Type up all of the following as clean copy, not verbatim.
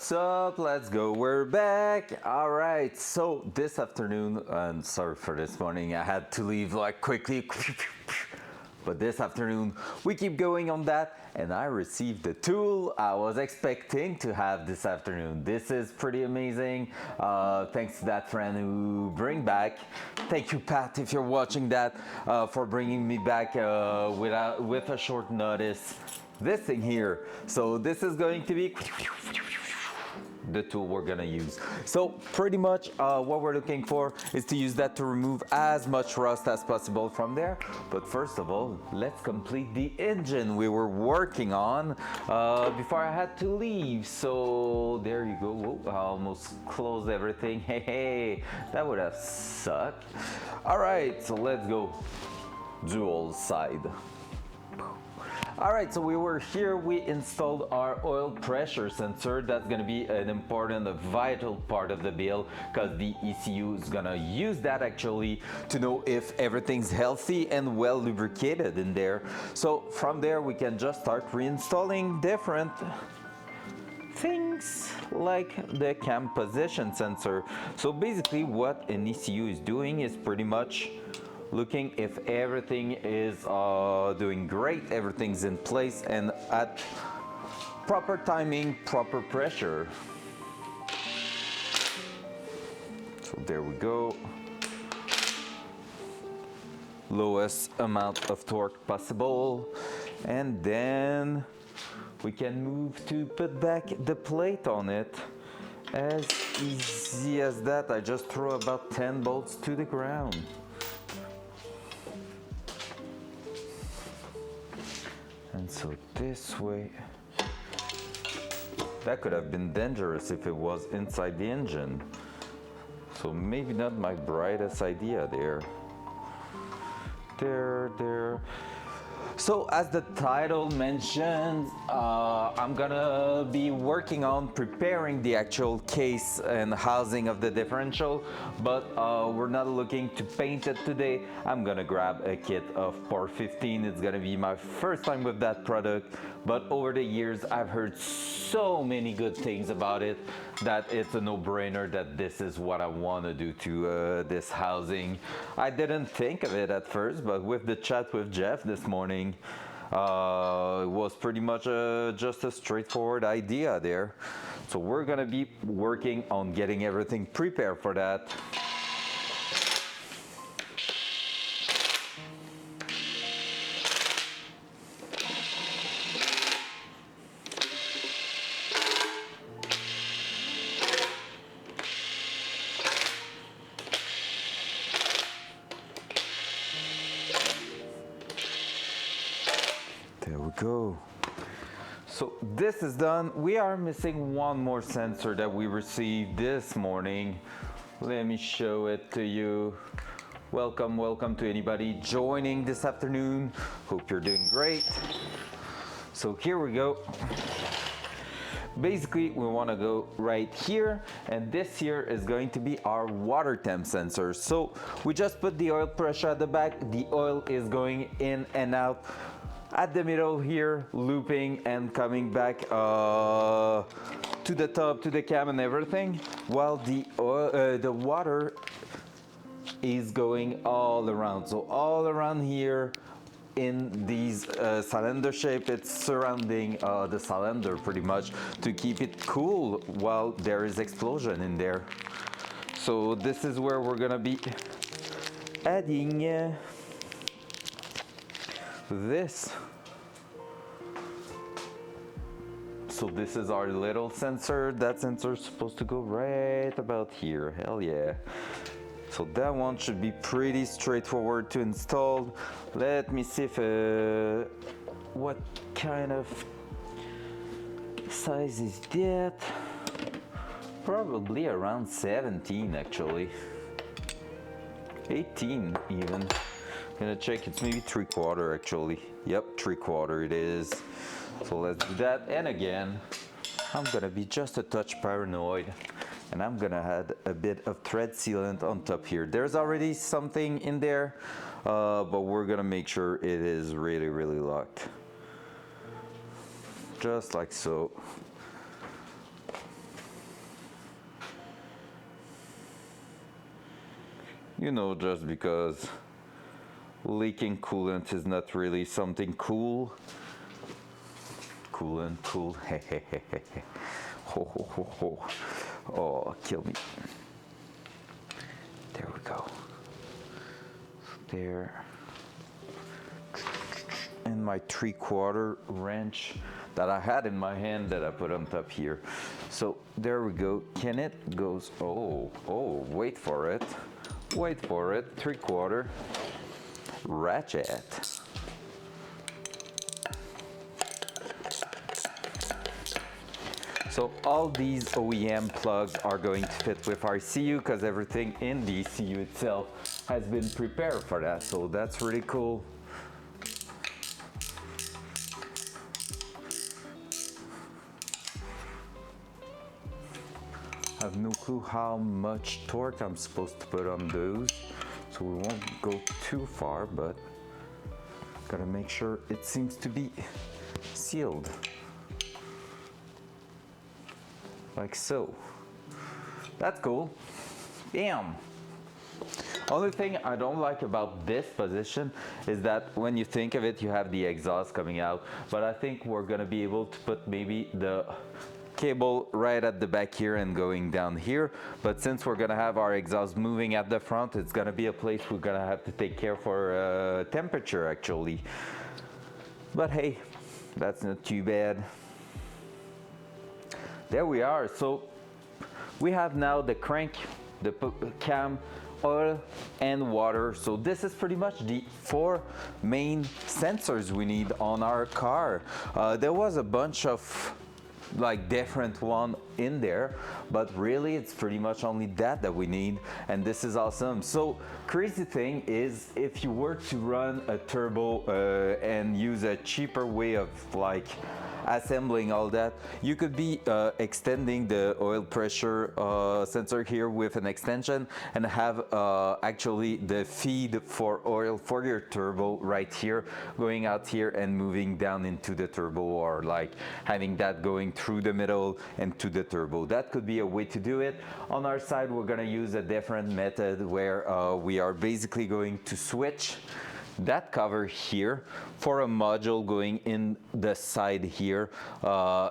What's up? Let's go. We're back. All right. So this afternoon, and sorry for this morning, I had to leave like quickly. But this afternoon, we keep going on that, and I received the tool I was expecting to have this afternoon. This is pretty amazing. Thanks to that friend who bring back. Thank you, Pat, if you're watching that, for bringing me back with a short notice. This thing here. So this is going to be the tool we're gonna use. So pretty much what we're looking for is to use that to remove as much rust as possible from there. But first of all, let's complete the engine we were working on before I had to leave. So there you go. Whoa, I almost closed everything. Hey, that would have sucked. All right, so let's go. Dual side. All right, so we were here, we installed our oil pressure sensor. That's gonna be an important, a vital part of the build, because the ECU is gonna use that actually to know if everything's healthy and well lubricated in there. So from there, we can just start reinstalling different things like the cam position sensor. So basically what an ECU is doing is pretty much looking if everything is doing great, everything's in place and at proper timing, proper pressure. So there we go. Lowest amount of torque possible. And then we can move to put back the plate on it. As easy as that, I just throw about 10 bolts to the ground. And so this way, that could have been dangerous if it was inside the engine. So maybe not my brightest idea there. There. So as the title mentions, I'm gonna be working on preparing the actual case and housing of the differential, but we're not looking to paint it today. I'm gonna grab a kit of POR15. It's gonna be my first time with that product, but over the years I've heard so many good things about it that it's a no-brainer that this is what I want to do to this housing. I didn't think of it at first, but with the chat with Jeff this morning, it was pretty much just a straightforward idea there. So we're gonna be working on getting everything prepared for that. There we go. So this is done. We are missing one more sensor that we received this morning. Let me show it to you. Welcome to anybody joining this afternoon. Hope you're doing great. So here we go. Basically, we want to go right here, and this here is going to be our water temp sensor. So we just put the oil pressure at the back. The oil is going in and out at the middle here, looping and coming back to the top, to the cam and everything, while the water is going all around. So all around here in these cylinder shape, it's surrounding the cylinder pretty much to keep it cool while there is explosion in there. So this is where we're gonna be adding this. So this is our little sensor. That sensor is supposed to go right about here. Hell yeah. So that one should be pretty straightforward to install. Let me see if what kind of size is that? Probably around 17 actually. 18 even. Gonna check, it's maybe 3/4 actually. Yep, 3/4 it is. So let's do that. And again, I'm gonna be just a touch paranoid, and I'm gonna add a bit of thread sealant on top here. There's already something in there, but we're gonna make sure it is really locked. Just like so. You know, just because leaking coolant is not really something cool. Coolant, cool, hehehehe. Ho ho ho ho. Oh, kill me. There we go. There. And my 3/4 wrench that I had in my hand that I put on top here. So there we go. Can it goes, oh, wait for it. Wait for it. 3/4 ratchet. So all these OEM plugs are going to fit with our ECU because everything in the ECU itself has been prepared for that. So that's really cool. I have no clue how much torque I'm supposed to put on those. So we won't go too far, but gotta make sure it seems to be sealed. Like so. That's cool. Damn. Only thing I don't like about this position is that when you think of it, you have the exhaust coming out, but I think we're gonna be able to put maybe the cable right at the back here and going down here. But since we're gonna have our exhaust moving at the front, it's gonna be a place we're gonna have to take care for temperature actually. But hey, that's not too bad. There we are. So we have now the crank, the cam, oil, and water. So this is pretty much the 4 main sensors we need on our car. There was a bunch of like different one in there, but really it's pretty much only that we need, and this is awesome. So crazy thing is, if you were to run a turbo and use a cheaper way of like assembling all that, you could be extending the oil pressure sensor here with an extension and have actually the feed for oil for your turbo right here, going out here and moving down into the turbo, or like having that going through the middle and to the turbo. That could be a way to do it. On our side, we're gonna use a different method where we are basically going to switch that cover here for a module going in the side here,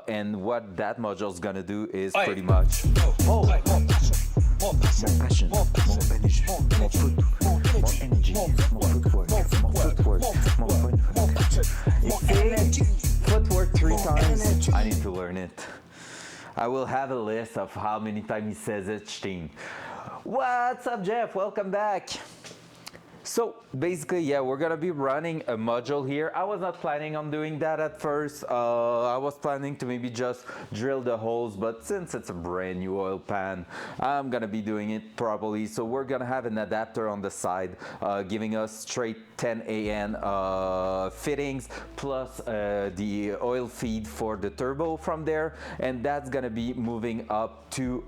and what that module is gonna do is pretty much more passion, more energy, more footwork, footwork 3 times. I need to learn it. I will have a list of how many times he says each thing. What's up, Jeff? Welcome back. So basically, yeah, we're gonna be running a module here. I was not planning on doing that at first. I was planning to maybe just drill the holes, but since it's a brand new oil pan, I'm gonna be doing it properly. So we're gonna have an adapter on the side, giving us straight 10 AN fittings, plus the oil feed for the turbo from there, and that's gonna be moving up to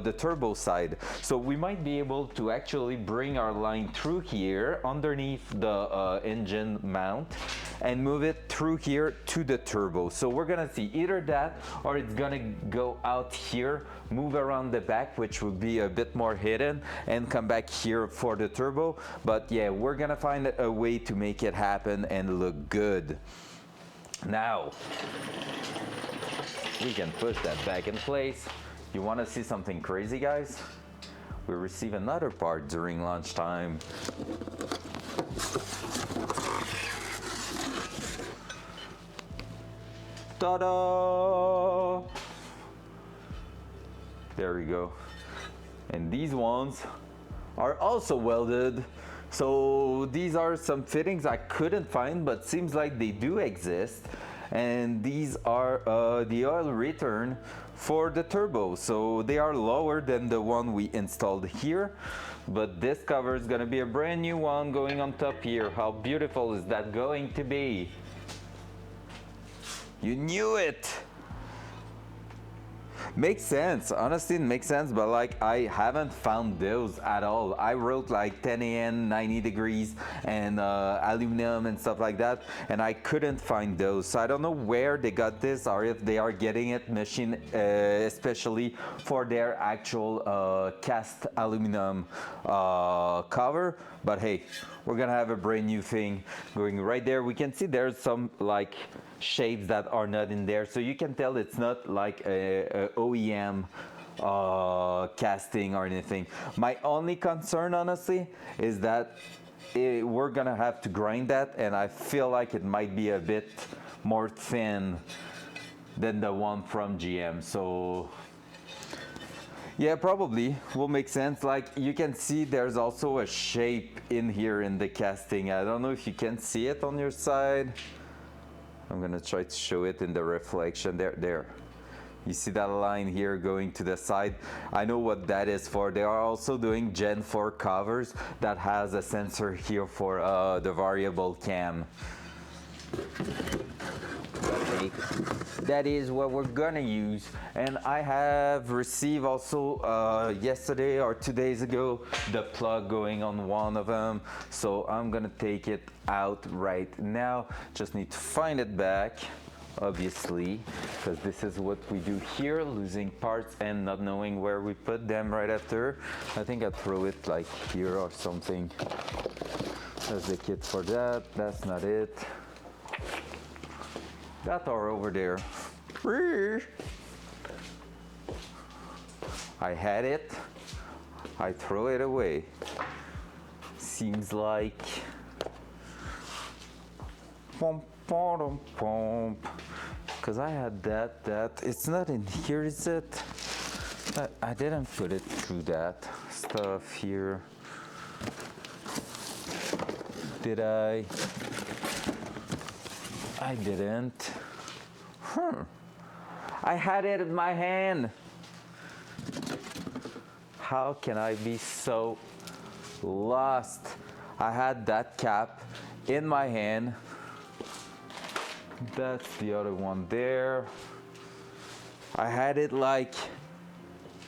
the turbo side. So we might be able to actually bring our line through here underneath the engine mount and move it through here to the turbo. So we're gonna see either that, or it's gonna go out here, move around the back, which would be a bit more hidden, and come back here for the turbo. But yeah, we're gonna find a way to make it happen and look good. Now we can push that back in place. You want to see something crazy, guys? We receive another part during lunchtime. Ta-da! There we go. And these ones are also welded. So these are some fittings I couldn't find, but seems like they do exist. And these are the oil return for the turbo. So they are lower than the one we installed here, but this cover is gonna be a brand new one going on top here. How beautiful is that going to be? You knew it! Makes sense. Honestly, it makes sense, but like I haven't found those at all. I wrote like 10 AN, 90 degrees, and aluminum and stuff like that, and I couldn't find those. So I don't know where they got this, or if they are getting it machined especially for their actual cast aluminum cover. But hey, we're gonna have a brand new thing going right there. We can see there's some like shapes that are not in there, so you can tell it's not like a OEM casting or anything. My only concern honestly is that we're gonna have to grind that, and I feel like it might be a bit more thin than the one from GM. So yeah, probably will make sense. Like you can see there's also a shape in here in the casting. I don't know if you can see it on your side. I'm gonna try to show it in the reflection. There. You see that line here going to the side? I know what that is for. They are also doing Gen 4 covers that has a sensor here for the variable cam. That is what we're gonna use. And I have received also yesterday or 2 days ago the plug going on one of them, so I'm gonna take it out right now. Just need to find it back, obviously, because this is what we do here, losing parts and not knowing where we put them right after. I think I throw it like here or something. There's the kit for that. That's not it. That are over there. I had it. I throw it away. Seems like because I had that. It's not in here, is it? I didn't put it through that stuff here. Did I? I didn't. I had it in my hand. How can I be so lost? I had that cap in my hand. That's the other one there. I had it like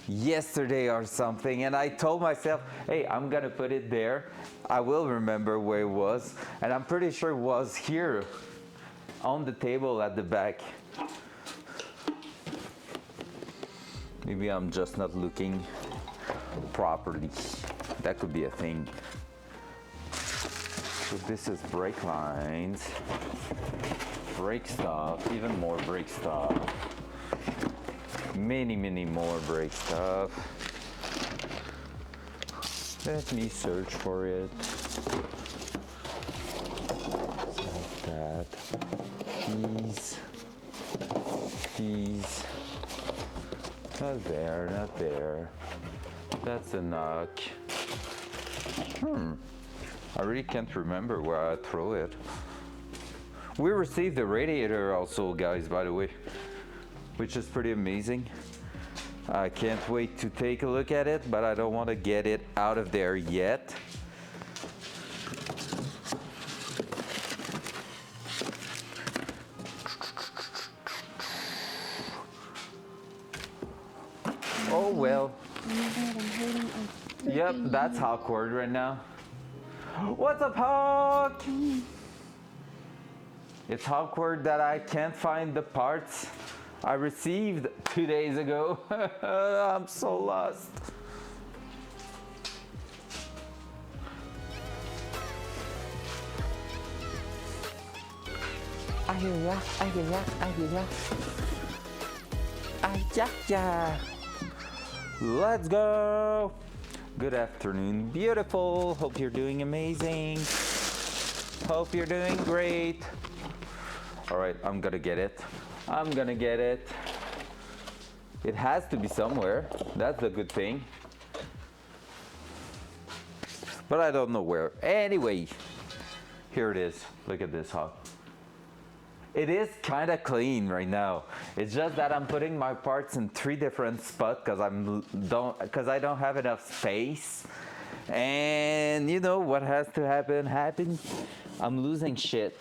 yesterday or something, and I told myself, hey, I'm gonna put it there. I will remember where it was, and I'm pretty sure it was here on the table at the back. Maybe I'm just not looking properly. That could be a thing. So this is brake lines, brake stuff, even more brake stuff, many more brake stuff. Let me search for it. Like that. These. Not there, not there. That's a knock. I really can't remember where I throw it. We received the radiator also, guys, by the way, which is pretty amazing. I can't wait to take a look at it, but I don't want to get it out of there yet. Oh well. Yep, that's awkward right now. What's up, Hawk? It's awkward that I can't find the parts I received 2 days ago. I'm so lost. Let's go. Good afternoon, beautiful. Hope you're doing amazing. Hope you're doing great. All right, I'm gonna get it. I'm gonna get it. It has to be somewhere. That's a good thing. But I don't know where. Anyway, here it is. Look at this, Hawk. It is kind of clean right now. It's just that I'm putting my parts in 3 different spots because I don't have enough space. And you know what has to happen? I'm losing shit.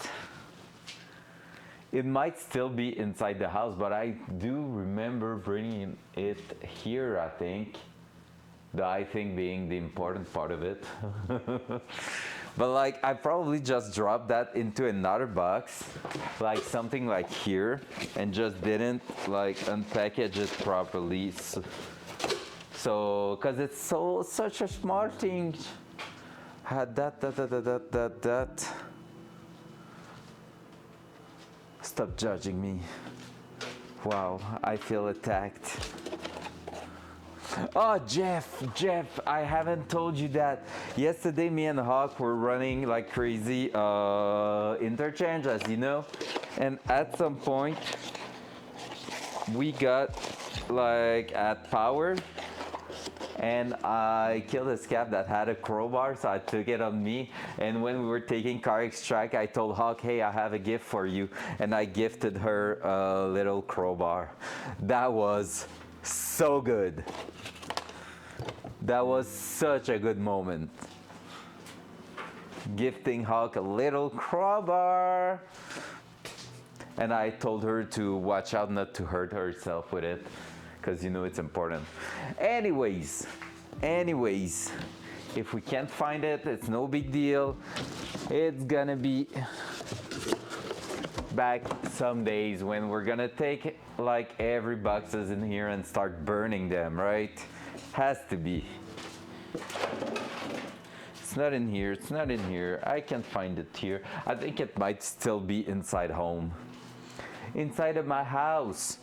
it might still be inside the house, but I do remember bringing it here, I think. The I think being the important part of it. But like I probably just dropped that into another box, like something like here, and just didn't like unpackage it properly. So cause it's such a small thing. Had that. Stop judging me. Wow, I feel attacked. Oh, Jeff, I haven't told you that. Yesterday, me and Hawk were running like crazy interchange, as you know. And at some point, we got like at power. And I killed a scab that had a crowbar, so I took it on me. And when we were taking car extract, I told Hawk, hey, I have a gift for you. And I gifted her a little crowbar. That was so good. That was such a good moment. Gifting Hawk a little crowbar. And I told her to watch out not to hurt herself with it, because you know it's important. Anyways, if we can't find it, it's no big deal. It's gonna be back some days when we're gonna take like every boxes in here and start burning them, right? Has to be. It's not in here, it's not in here. I can't find it here. I think it might still be inside home. Inside of my house.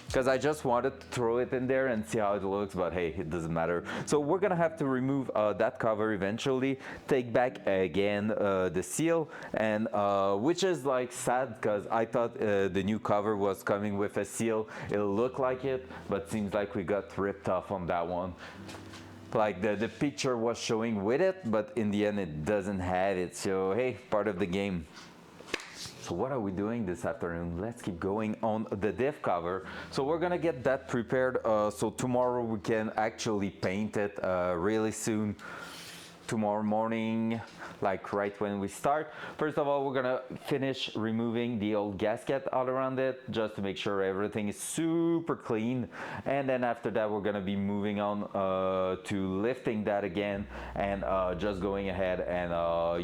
Because I just wanted to throw it in there and see how it looks, but hey, it doesn't matter. So we're gonna have to remove that cover eventually, take back again the seal, and which is like sad because I thought the new cover was coming with a seal. It'll look like it, but seems like we got ripped off on that one. Like the picture was showing with it, but in the end it doesn't have it. So hey, part of the game. So what are we doing this afternoon? Let's keep going on the diff cover. So we're gonna get that prepared so tomorrow we can actually paint it really soon. Tomorrow morning, like right when we start. First of all, we're gonna finish removing the old gasket all around it just to make sure everything is super clean. And then after that, we're gonna be moving on to lifting that again and just going ahead and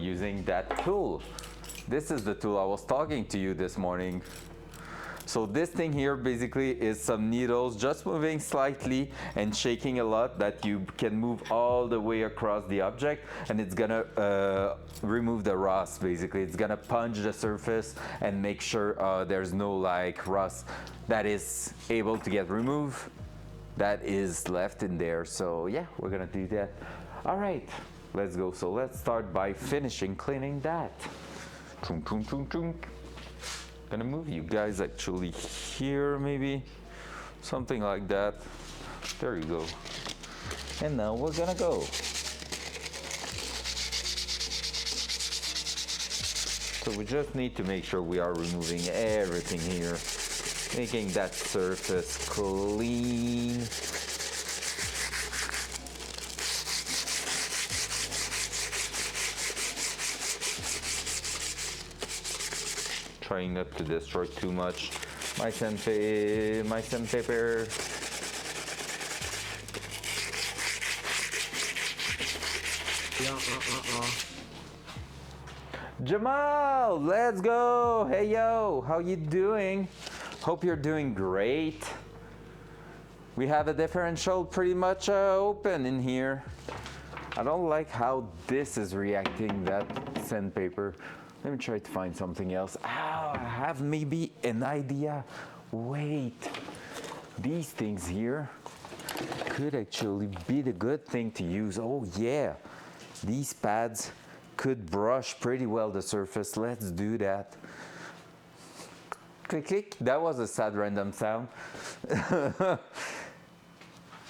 using that tool. This is the tool I was talking to you this morning. So this thing here basically is some needles just moving slightly and shaking a lot that you can move all the way across the object, and it's gonna remove the rust basically. It's gonna punch the surface and make sure there's no like rust that is able to get removed that is left in there. So yeah, we're gonna do that. All right, let's go. So let's start by finishing cleaning that. Chunk, chunk, chunk, chunk. Gonna move you guys actually here, maybe something like that. There you go. And now we're gonna go. So we just need to make sure we are removing everything here, making that surface clean. Trying not to destroy too much my sandpaper. Jamal, let's go. Hey yo, how you doing? Hope you're doing great. We have a differential pretty much open in here. I don't like how this is reacting, that sandpaper. Let me try to find something else. Ah, I have maybe an idea. Wait, these things here could actually be the good thing to use. Oh yeah, these pads could brush pretty well the surface. Let's do that. Click, click. That was a sad random sound.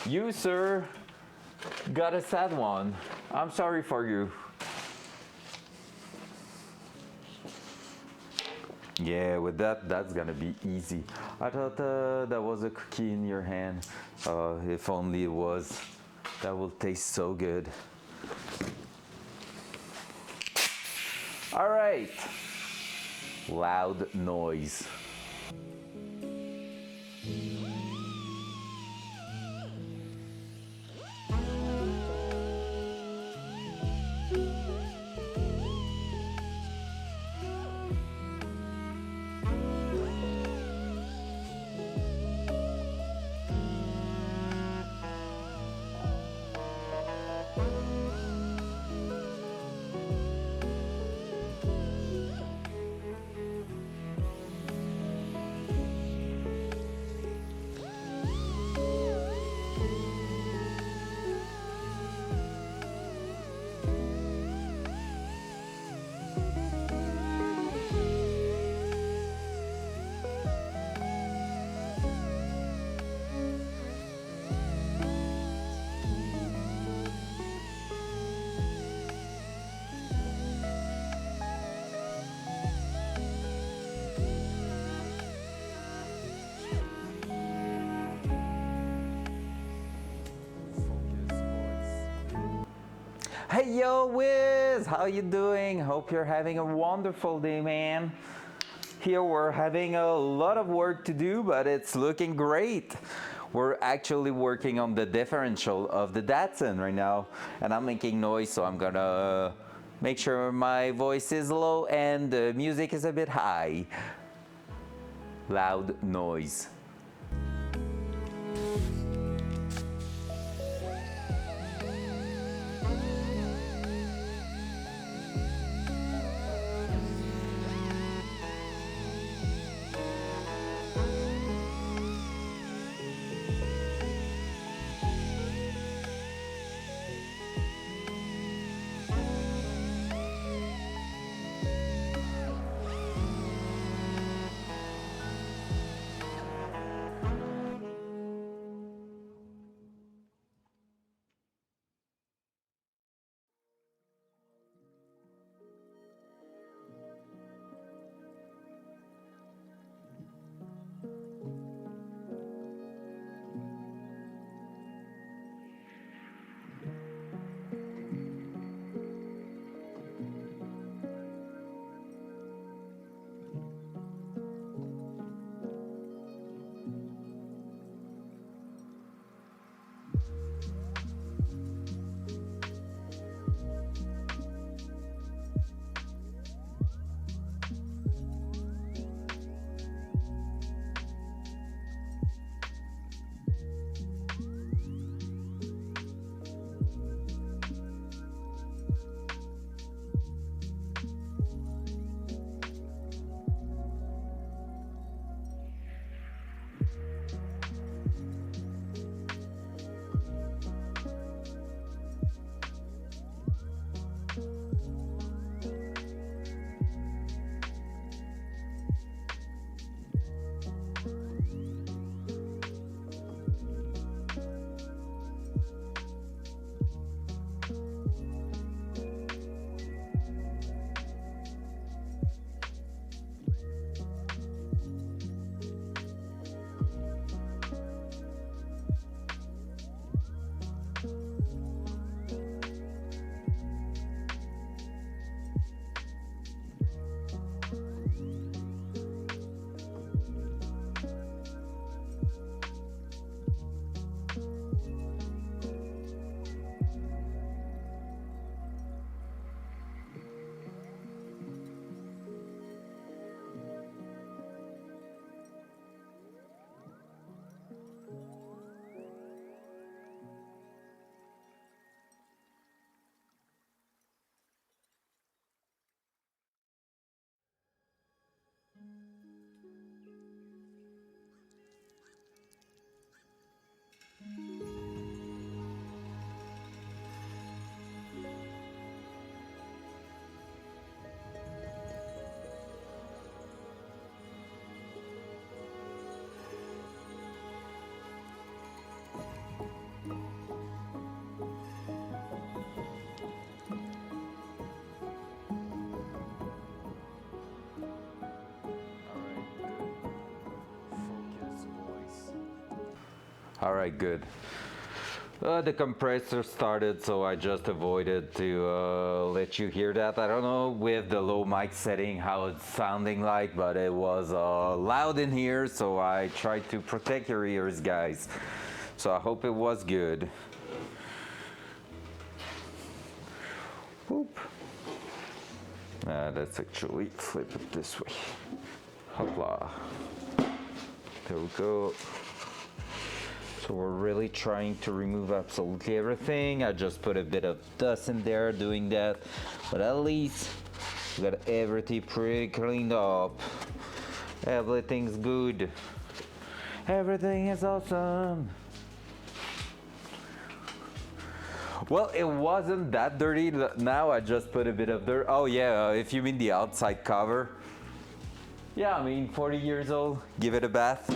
You, sir, got a sad one. I'm sorry for you. Yeah, with that, that's gonna be easy. I thought that was a cookie in your hand. If only it was. That will taste so good. All right. loud noise. Hey yo, Wiz! How you doing? Hope you're having a wonderful day, man. Here we're having a lot of work to do, but it's looking great. We're actually working on the differential of the Datsun right now, and I'm making noise, so I'm gonna make sure my voice is low and the music is a bit high. Loud noise. All right, good. The compressor started, so I just avoided to let you hear that. I don't know with the low mic setting how it's sounding like, but it was loud in here, so I tried to protect your ears, guys. So I hope it was good. Whoop. Let's actually flip it this way. Hopla. There we go. So we're really trying to remove absolutely everything. I just put a bit of dust in there doing that, but at least we got everything pretty cleaned up. Everything's good. Everything is awesome. Well, it wasn't that dirty. Now I just put a bit of dirt. Oh yeah, if you mean the outside cover. Yeah, I mean 40 years old, give it a bath.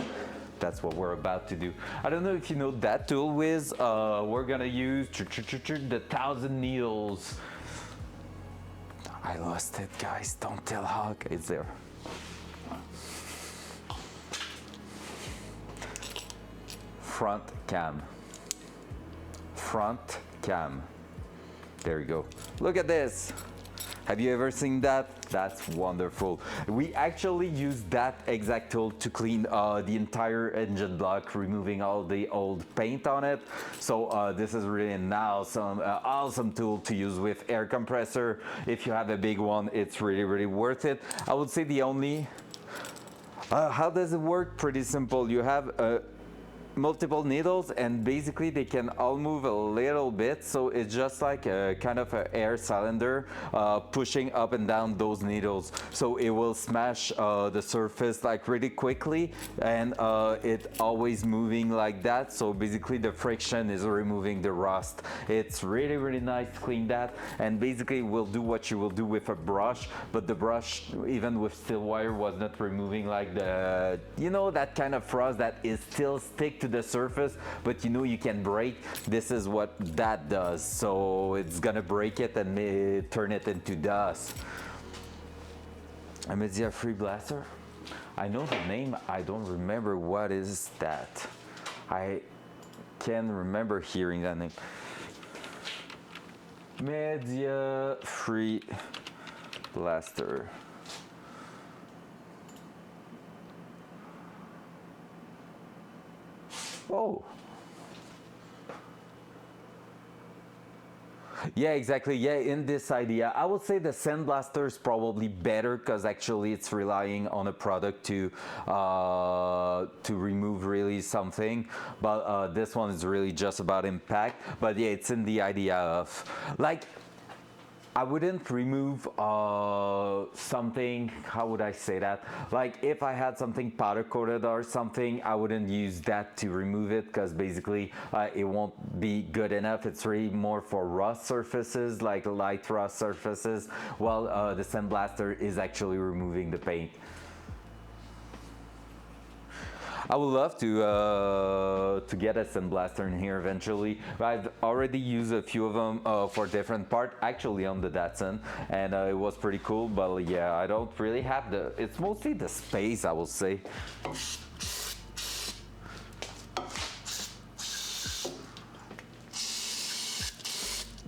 That's what we're about to do. I don't know if you know that tool, Wiz. We're gonna use the 1,000 needles. I lost it, guys. Don't tell Hog. It's there. Front cam. Front cam. There you go. Look at this. Have you ever seen that? That's wonderful. We actually use that exact tool to clean the entire engine block, removing all the old paint on it. So this is really an awesome tool to use with air compressor. If you have a big one, it's really worth it. I would say the only... how does it work? Pretty simple. You have multiple needles, and basically they can all move a little bit, so it's just like a kind of an air cylinder pushing up and down those needles, so it will smash the surface like really quickly, and it always moving like that. So basically the friction is removing the rust. It's really nice to clean that, and basically will do what you will do with a brush, but the brush, even with steel wire, was not removing like the, you know, that kind of frost that is still stick to the surface, but you know you can break. This is what that does, so it's gonna break it and turn it into dust. Media free blaster. I know the name, I don't remember what is that. I can remember hearing that name. Media free blaster. Oh. Yeah, exactly. Yeah, in this idea, I would say the Sandblaster is probably better because actually it's relying on a product to remove really something. But this one is really just about impact. But yeah, it's in the idea of like, I wouldn't remove something, how would I say that? Like if I had something powder coated or something, I wouldn't use that to remove it because basically it won't be good enough. It's really more for rust surfaces, like light rust surfaces, while the Sandblaster is actually removing the paint. I would love to get a Sandblaster in here eventually. I've already used a few of them for different parts, actually on the Datsun, and it was pretty cool. But yeah, I don't really have the. It's mostly the space, I will say.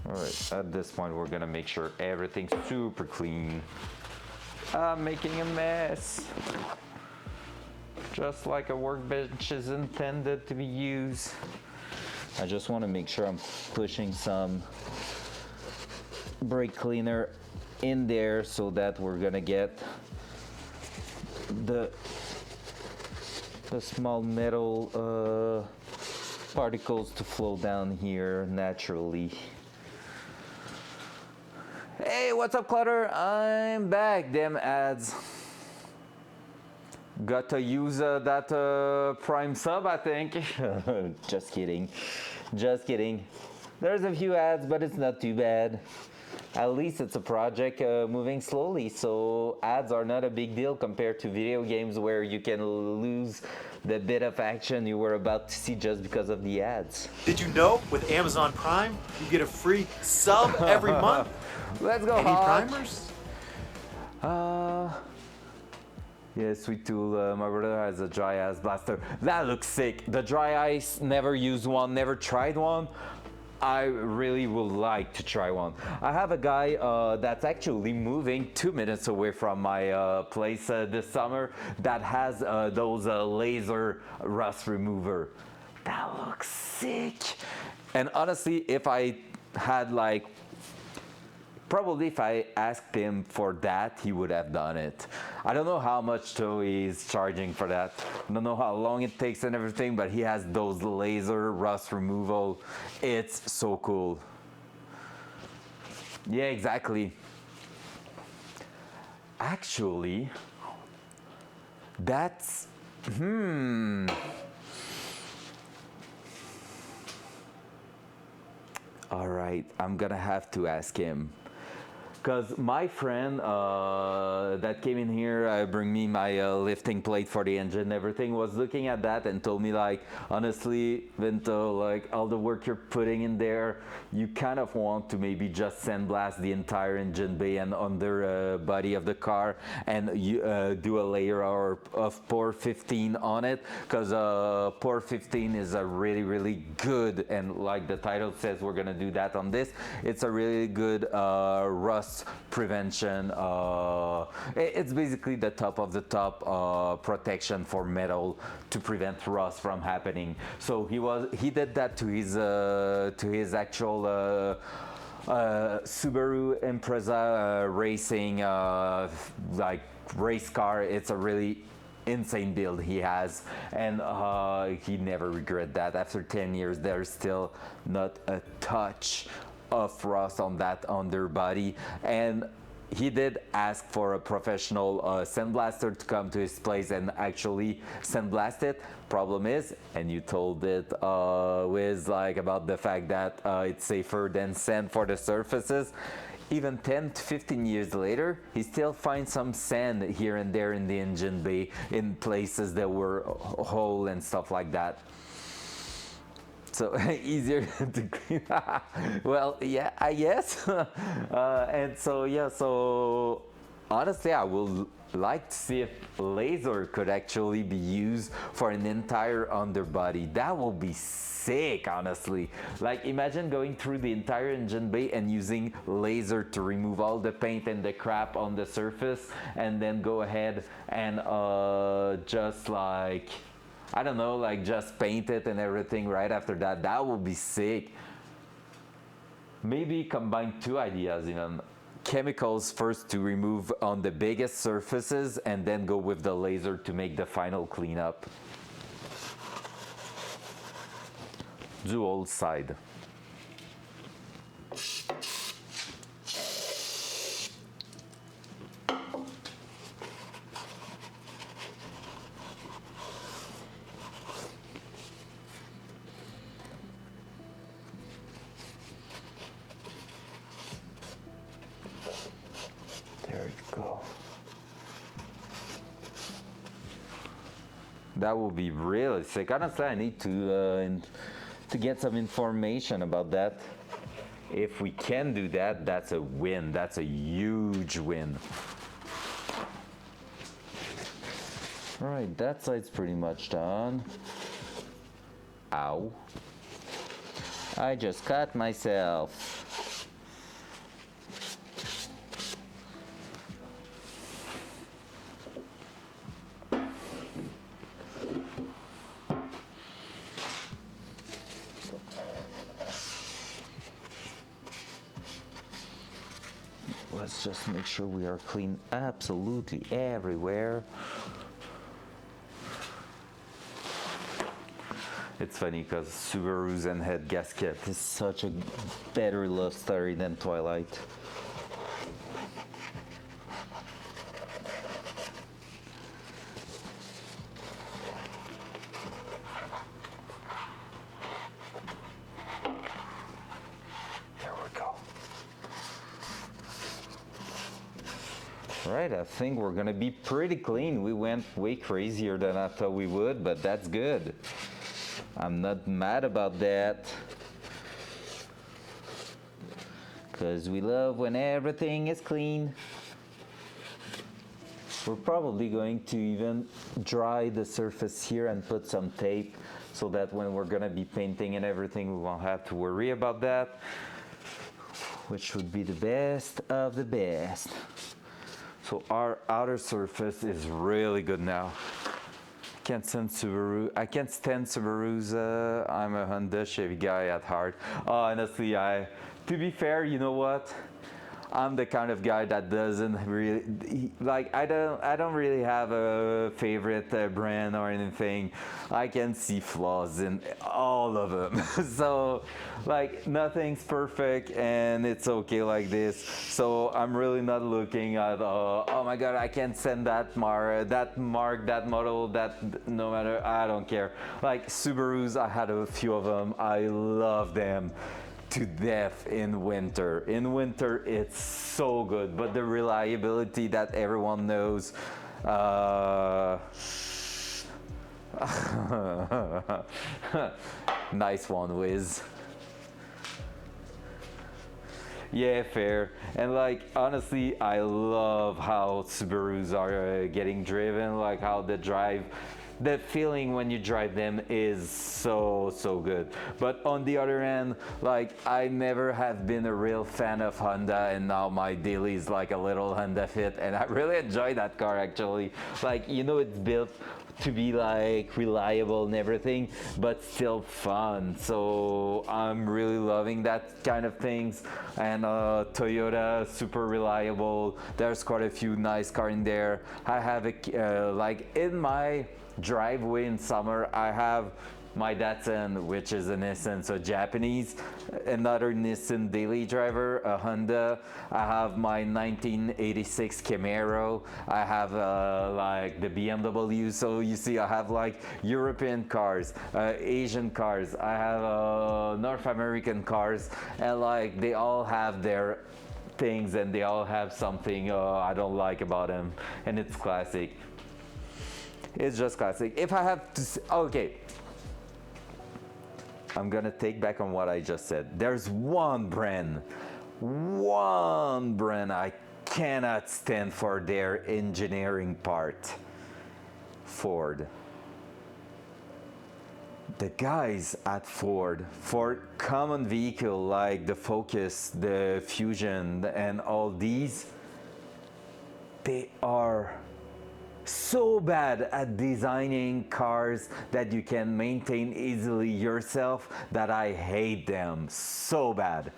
All right, at this point, we're gonna make sure everything's super clean. I'm making a mess. Just like a workbench is intended to be used. I just want to make sure I'm pushing some brake cleaner in there so that we're gonna get the small metal particles to flow down here naturally. Hey, what's up, Clutter? I'm back. Damn ads. Got to use that Prime sub, I think. Just kidding. Just kidding. There's a few ads, but it's not too bad. At least it's a project moving slowly, so ads are not a big deal compared to video games where you can lose the bit of action you were about to see just because of the ads. Did you know with Amazon Prime, you get a free sub every month? Let's go, Any Hog. primers? Yeah, sweet tool. My brother has a dry ice blaster. That looks sick. The dry ice, never used one, never tried one. I really would like to try one. I have a guy that's actually moving 2 minutes away from my place this summer that has those laser rust remover. That looks sick. And honestly, if I had like, probably if I asked him for that, he would have done it. I don't know how much though he's charging for that. I don't know how long it takes and everything, but he has those laser rust removal. It's so cool. Yeah, exactly. Actually, that's, all right, I'm gonna have to ask him. Because my friend that came in here, bring me my lifting plate for the engine and everything, was looking at that and told me, like, honestly, Vinto, like, all the work you're putting in there, you kind of want to maybe just sandblast the entire engine bay and under body of the car and you do a layer of POR15 on it, because POR15 is a really, really good, and like the title says, we're gonna do that on this, it's a really good rust prevention. It's basically the top of the top protection for metal to prevent rust from happening. So he did that to his actual Subaru Impreza racing like race car. It's a really insane build he has, and he never regret that. After 10 years, there's still not a touch of rust on that underbody, and he did ask for a professional sandblaster to come to his place and actually sandblast it. Problem is, and you told it Wiz, like, about the fact that it's safer than sand for the surfaces. Even 10 to 15 years later, he still finds some sand here and there in the engine bay in places that were whole and stuff like that. So easier to clean. Well, yeah, I guess. And so yeah, so honestly, I would like to see if laser could actually be used for an entire underbody. That will be sick, honestly. Like, imagine going through the entire engine bay and using laser to remove all the paint and the crap on the surface, and then go ahead and just like, I don't know, like just paint it and everything right after that. That would be sick. Maybe combine two ideas, chemicals first to remove on the biggest surfaces, and then go with the laser to make the final cleanup. Dual side. There you go. That will be really sick. Honestly, I need to get some information about that. If we can do that, that's a win. That's a huge win. All right, that side's pretty much done. Ow. I just cut myself. Let's just make sure we are clean absolutely everywhere. It's funny because Subaru's and head gasket is such a better love story than Twilight. Right, I think we're gonna be pretty clean. We went way crazier than I thought we would, but that's good. I'm not mad about that. Because we love when everything is clean. We're probably going to even dry the surface here and put some tape so that when we're gonna be painting and everything, we won't have to worry about that, which would be the best of the best. So our outer surface is really good now. I can't stand Subarus. I'm a Honda Chevy guy at heart. Honestly, to be fair, you know what? I'm the kind of guy that doesn't really like. I don't really have a favorite brand or anything. I can see flaws in all of them. So, like, nothing's perfect, and it's okay like this. So I'm really not looking at oh my God, I can't stand that mark, that model, that no matter. I don't care. Like Subarus, I had a few of them. I love them to death in winter. In winter, it's so good, but the reliability that everyone knows. Nice one, Wiz. Yeah, fair. And like, honestly, I love how Subarus are getting driven, like how the feeling when you drive them is so good. But on the other hand, like, I never have been a real fan of Honda, and now my daily is like a little Honda Fit, and I really enjoy that car actually. Like, you know, it's built to be like reliable and everything, but still fun. So I'm really loving that kind of things. And Toyota, super reliable. There's quite a few nice cars in there. I have a like in my driveway in summer, I have my Datsun, which is a Nissan, so Japanese, another Nissan daily driver, a Honda. I have my 1986 Camaro. I have like the BMW. So you see, I have like European cars, Asian cars. I have North American cars, and like they all have their things, and they all have something I don't like about them, and it's classic. It's just classic. If I have to, okay. I'm gonna take back on what I just said. There's one brand I cannot stand for their engineering part. Ford. The guys at Ford, for common vehicle like the Focus, the Fusion, and all these, they are so bad at designing cars that you can maintain easily yourself that I hate them so bad.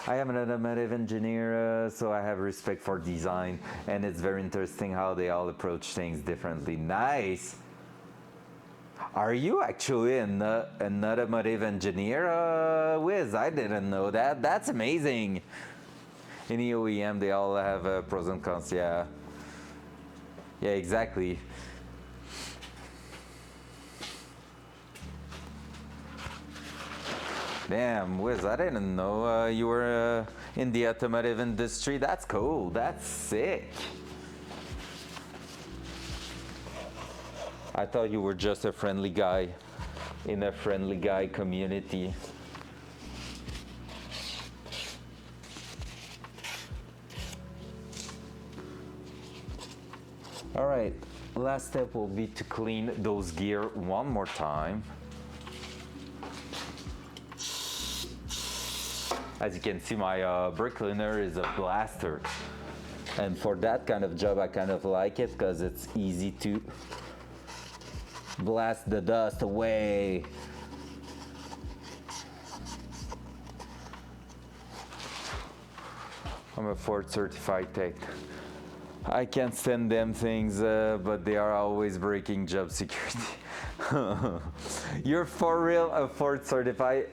I am an automotive engineer, so I have respect for design, and it's very interesting how they all approach things differently. Nice. Are you actually an automotive engineer, Wiz? I didn't know that. That's amazing. Any OEM, they all have pros and cons, yeah. Yeah, exactly. Damn, Wiz, I didn't know you were in the automotive industry. That's cool. That's sick. I thought you were just a friendly guy in a friendly guy community. All right, last step will be to clean those gear one more time. As you can see, my brake cleaner is a blaster. And for that kind of job, I kind of like it because it's easy to blast the dust away. I'm a Ford certified tech. I can't stand them things, but they are always breaking job security. You're for real a Ford certified?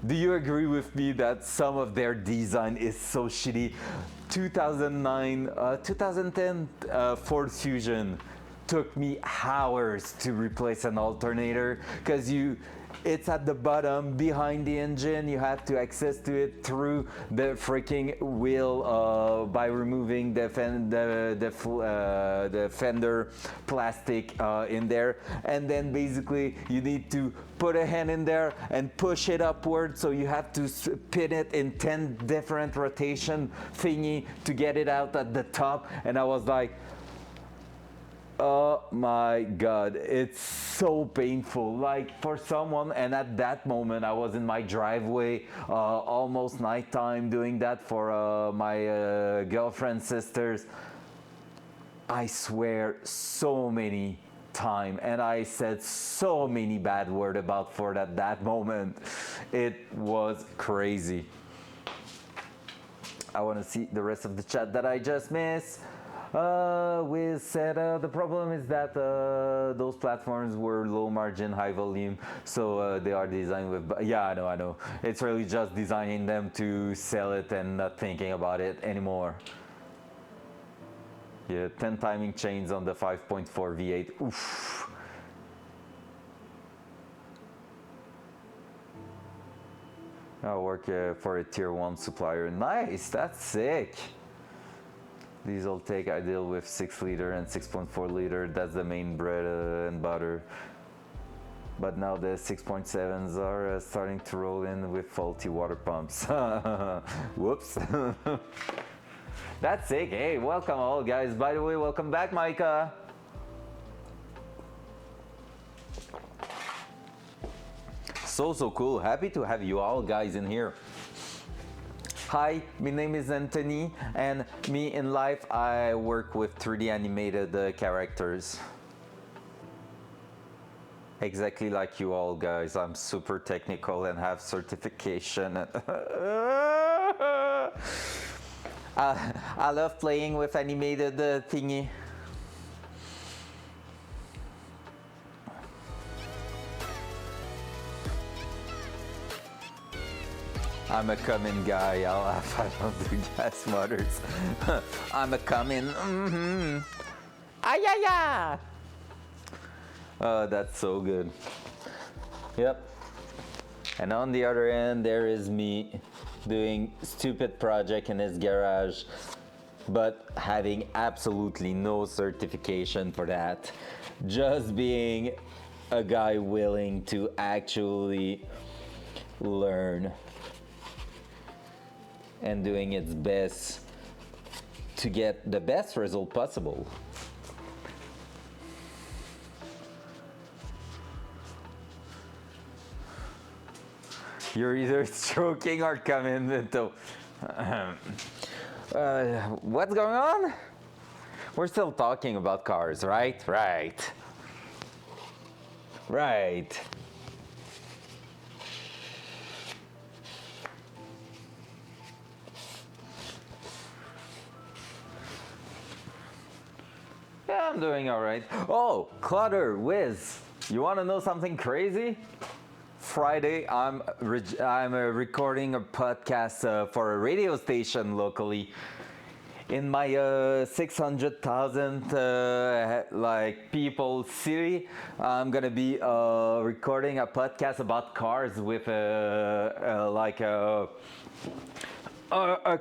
Do you agree with me that some of their design is so shitty? 2009, 2010 Ford Fusion took me hours to replace an alternator because it's at the bottom behind the engine. You have to access to it through the freaking wheel by removing the fender plastic in there, and then basically you need to put a hand in there and push it upward, so you have to spin it in 10 different rotation thingy to get it out at the top. And I was like, Oh my god, it's so painful. Like for someone, and at that moment I was in my driveway, almost nighttime, doing that for my girlfriend's sisters. I swear so many time, and I said so many bad words about Ford at that moment. It was crazy. I want to see the rest of the chat that I just missed. We said the problem is that those platforms were low margin, high volume, so they are designed with. Yeah, I know. It's really just designing them to sell it and not thinking about it anymore. Yeah, 10 timing chains on the 5.4 V8. Oof. I work for a tier 1 supplier. Nice, that's sick. Diesel take I deal with 6 liter and 6.4 liter. That's the main bread and butter. But now the 6.7s are starting to roll in with faulty water pumps. Whoops. That's sick. Hey, welcome all guys. By the way, welcome back, Micah. So cool. Happy to have you all guys in here. Hi, my name is Anthony, and me in life, I work with 3D animated characters. Exactly like you all guys. I'm super technical and have certification. I love playing with animated thingy. I'm a coming guy. I'll have I don't do gas motors. I'm a coming. Ayaya! Oh, that's so good. Yep. And on the other end, there is me doing stupid project in his garage, but having absolutely no certification for that. Just being a guy willing to actually learn and doing its best to get the best result possible. You're either stroking or coming into. What's going on? We're still talking about cars, right? Right. Yeah, I'm doing all right. Oh, Clutter, Wiz, you want to know something crazy? Friday, I'm recording a podcast for a radio station locally. In my 600,000 like people city, I'm gonna be recording a podcast about cars with a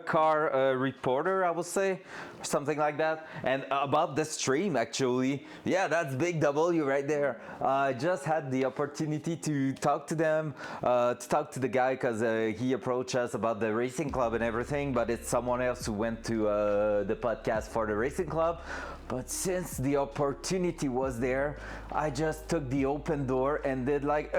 car reporter, I would say, something like that, and about the stream actually. Yeah, that's big W right there. I just had the opportunity to talk to them, to talk to the guy, because he approached us about the racing club and everything, but it's someone else who went to the podcast for the racing club. But since the opportunity was there, I just took the open door and did like,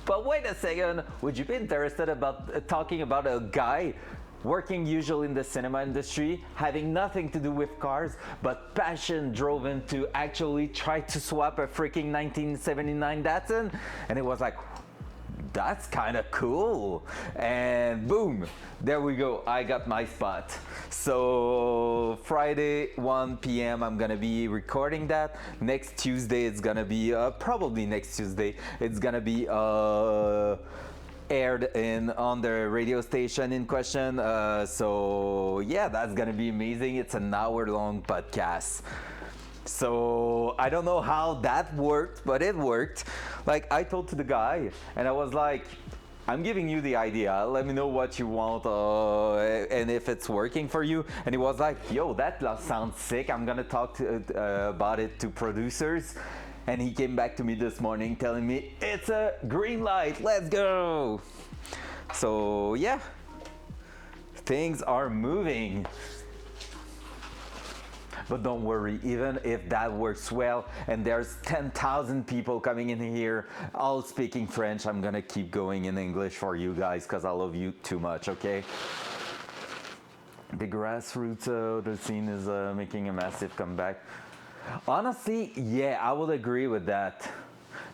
but wait a second, would you be interested about talking about a guy working usually in the cinema industry, having nothing to do with cars, but passion drove him to actually try to swap a freaking 1979 Datsun? And it was like, that's kind of cool. And boom, there we go, I got my spot. So Friday 1 p.m. I'm gonna be recording that. Next Tuesday it's gonna be probably next Tuesday it's gonna be aired on the radio station in question. So yeah, that's gonna be amazing. It's an hour-long podcast. So I don't know how that worked, but it worked. Like I told to the guy, and I was like, I'm giving you the idea, let me know what you want and if it's working for you. And he was like, yo, that sounds sick, I'm gonna talk about it to producers. And he came back to me this morning telling me it's a green light, let's go. So yeah, things are moving. But don't worry, even if that works well and there's 10,000 people coming in here all speaking French, I'm gonna keep going in English for you guys because I love you too much, okay? The grassroots, the scene is making a massive comeback. Honestly, yeah, I would agree with that.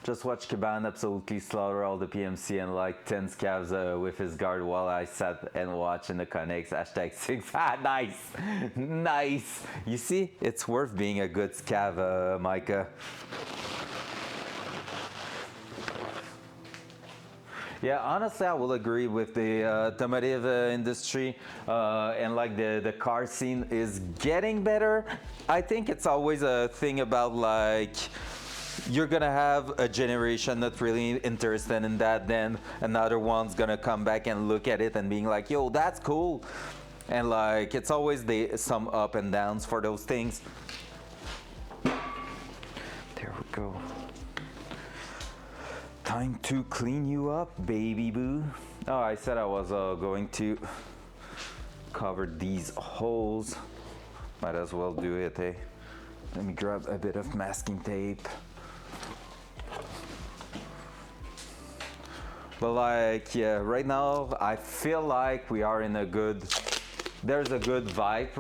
Just watch Caban absolutely slaughter all the PMC and like 10 scavs with his guard while I sat and watched in the connects. #6. Ah, nice. Nice. You see, it's worth being a good scav, Micah. Yeah, honestly, I will agree with the automotive industry and like the car scene is getting better. I think it's always a thing about like you're gonna have a generation not really interested in that, then another one's gonna come back and look at it and being like, yo, that's cool. And like it's always some up and downs for those things. There we go. Time to clean you up, baby boo. Oh, I said I was going to cover these holes. Might as well do it, eh? Let me grab a bit of masking tape. But like, yeah, right now I feel like we are in a good, there's a good vibe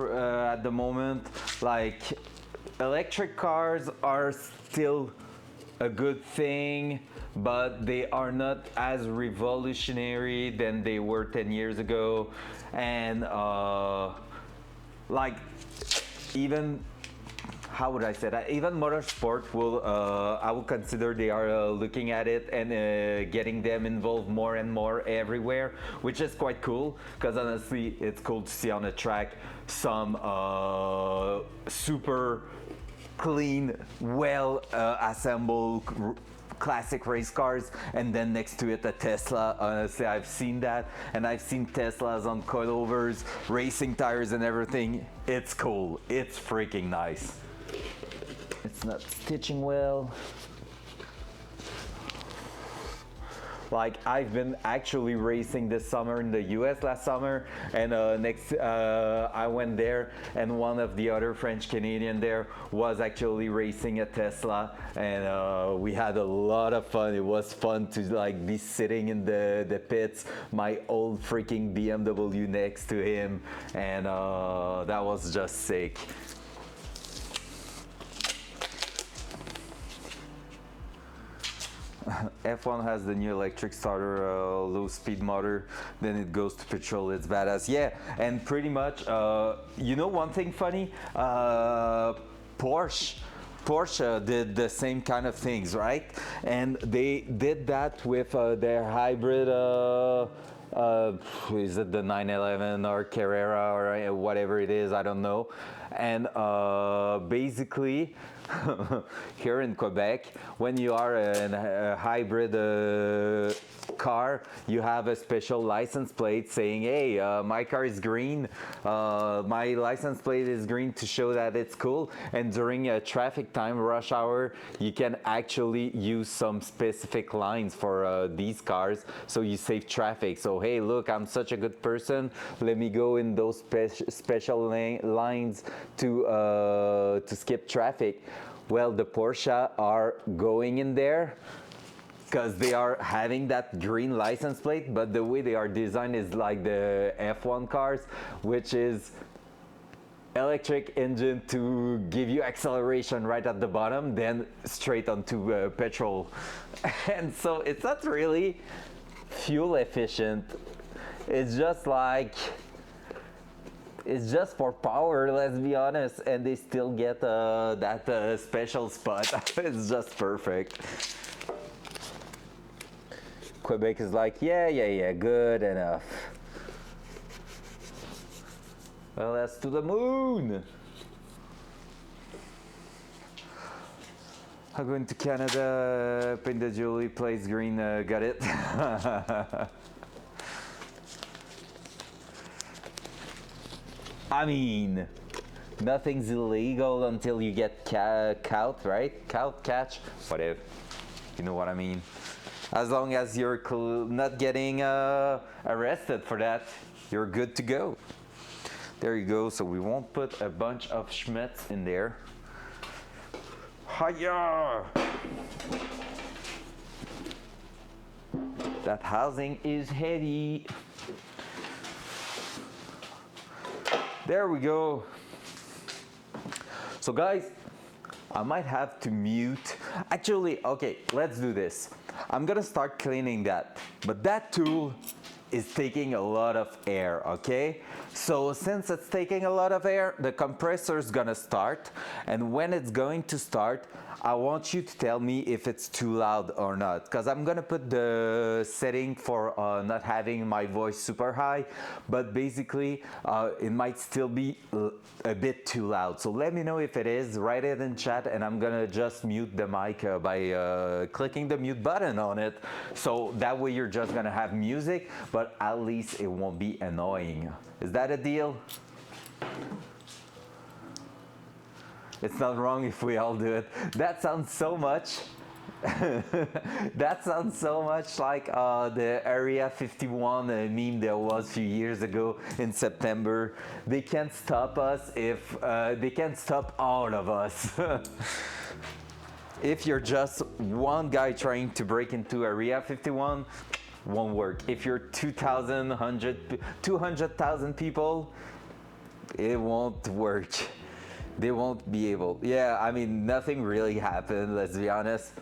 at the moment. Like, electric cars are still a good thing, but they are not as revolutionary than they were 10 years ago. And like, even, how would I say that? Even motorsport will, I would consider they are looking at it and getting them involved more and more everywhere, which is quite cool. Because honestly, it's cool to see on the track some super clean, well assembled classic race cars, and then next to it a Tesla. Honestly, I've seen that, and I've seen Teslas on coilovers, racing tires and everything. It's cool. It's freaking nice. It's not stitching well. Like, I've been actually racing this summer in the US last summer, and I went there, and one of the other French Canadian there was actually racing a Tesla, and we had a lot of fun. It was fun to like be sitting in the pits, my old freaking BMW next to him, and that was just sick. F1 has the new electric starter, low speed motor, then it goes to petrol. It's badass. Yeah, and pretty much, you know, one thing funny, Porsche did the same kind of things, right? And they did that with their hybrid, is it the 911 or Carrera or whatever it is, I don't know. And basically, here in Quebec, when you are in a hybrid car, you have a special license plate saying, hey, my car is green, my license plate is green, to show that it's cool. And during a traffic time, rush hour, you can actually use some specific lines for these cars, so you save traffic. So hey, look, I'm such a good person, let me go in those special lines to skip traffic. Well, the Porsche are going in there because they are having that green license plate, but the way they are designed is like the F1 cars, which is electric engine to give you acceleration right at the bottom, then straight onto petrol. And so it's not really fuel efficient. It's just like, it's just for power, let's be honest, and they still get that special spot. It's just perfect. Quebec is like, yeah, good enough. Well, that's to the moon. I'm going to Canada, paint the jewelry, place green, got it. I mean, nothing's illegal until you get caught, right? Catch, whatever. You know what I mean. As long as you're not getting arrested for that, you're good to go. There you go, so we won't put a bunch of schmutz in there. Hiya! That housing is heavy. There we go. So guys, I might have to mute. Actually, okay, let's do this. I'm gonna start cleaning that, but that tool is taking a lot of air, okay? So since it's taking a lot of air, the compressor is gonna start, and when it's going to start, I want you to tell me if it's too loud or not, because I'm gonna put the setting for not having my voice super high, but basically it might still be a bit too loud. So let me know if it is, write it in chat, and I'm gonna just mute the mic by clicking the mute button on it. So that way you're just gonna have music, but at least it won't be annoying. Is that a deal? It's not wrong if we all do it. That sounds so much. That sounds so much like the Area 51 meme there was a few years ago in September. They can't stop us if they can't stop all of us. If you're just one guy trying to break into Area 51, won't work. If you're 200,000 people, it won't work. They won't be able. Yeah, I mean, nothing really happened, let's be honest.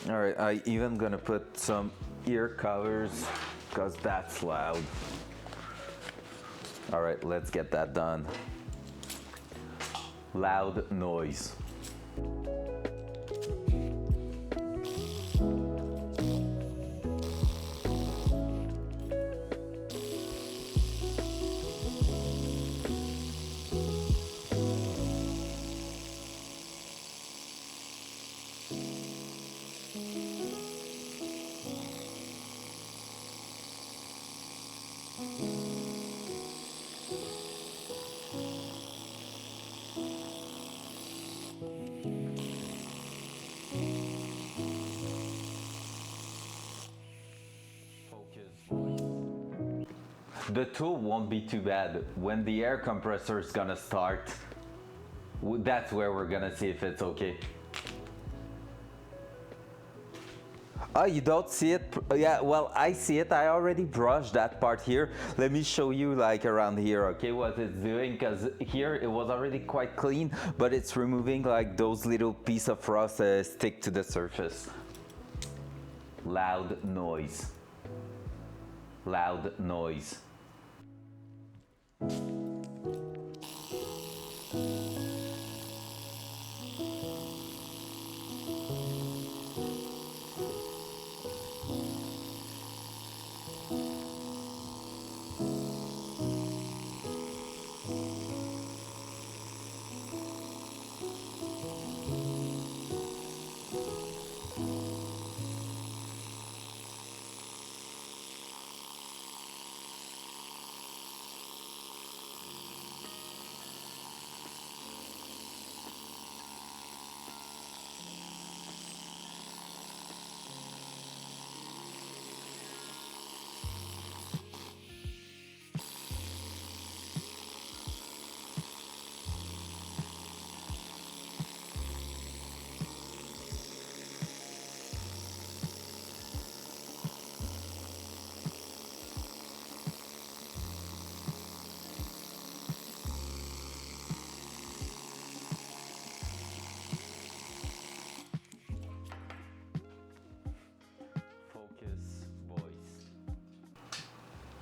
All right, I even gonna put some ear covers because that's loud. All right, let's get that done. Loud noise. The tool won't be too bad. When the air compressor is gonna start, that's where we're gonna see if it's okay. Oh, you don't see it? Yeah, well, I see it. I already brushed that part here. Let me show you like around here, okay, what it's doing, because here it was already quite clean, but it's removing like those little piece of rust stick to the surface. Loud noise. Loud noise.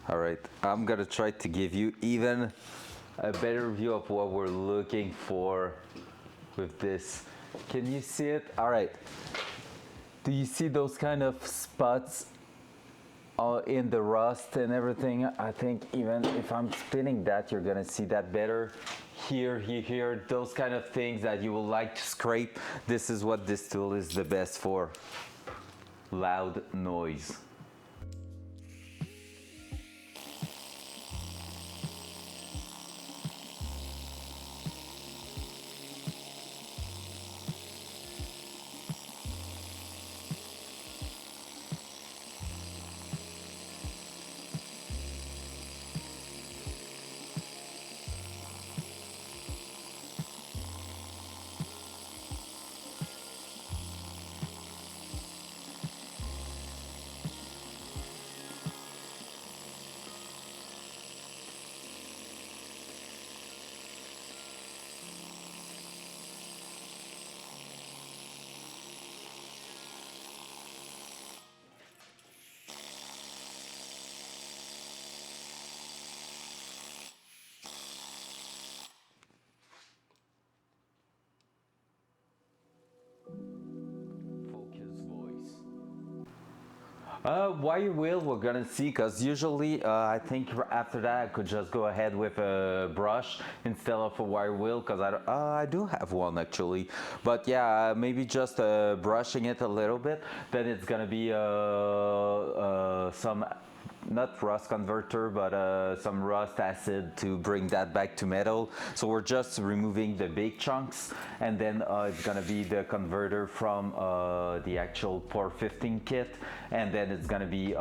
All right, I'm gonna try to give you even a better view of what we're looking for with this. Can you see it? All right. Do you see those kind of spots in the rust and everything? I think even if I'm spinning that, you're gonna see that better. Here, those kind of things that you will like to scrape. This is what this tool is the best for. Loud noise. Wire wheel we're gonna see, because usually I think after that I could just go ahead with a brush instead of a wire wheel, because I do have one actually, but yeah, maybe just brushing it a little bit, then it's gonna be some not rust converter, but some rust acid to bring that back to metal. So we're just removing the big chunks, and then it's gonna be the converter from the actual POR15 kit, and then it's gonna be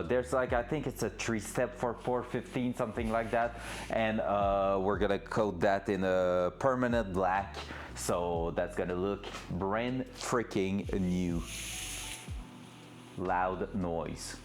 there's like, I think it's a 3-step for POR15, something like that, and we're gonna coat that in a permanent black, so that's gonna look brand freaking new. Loud noise.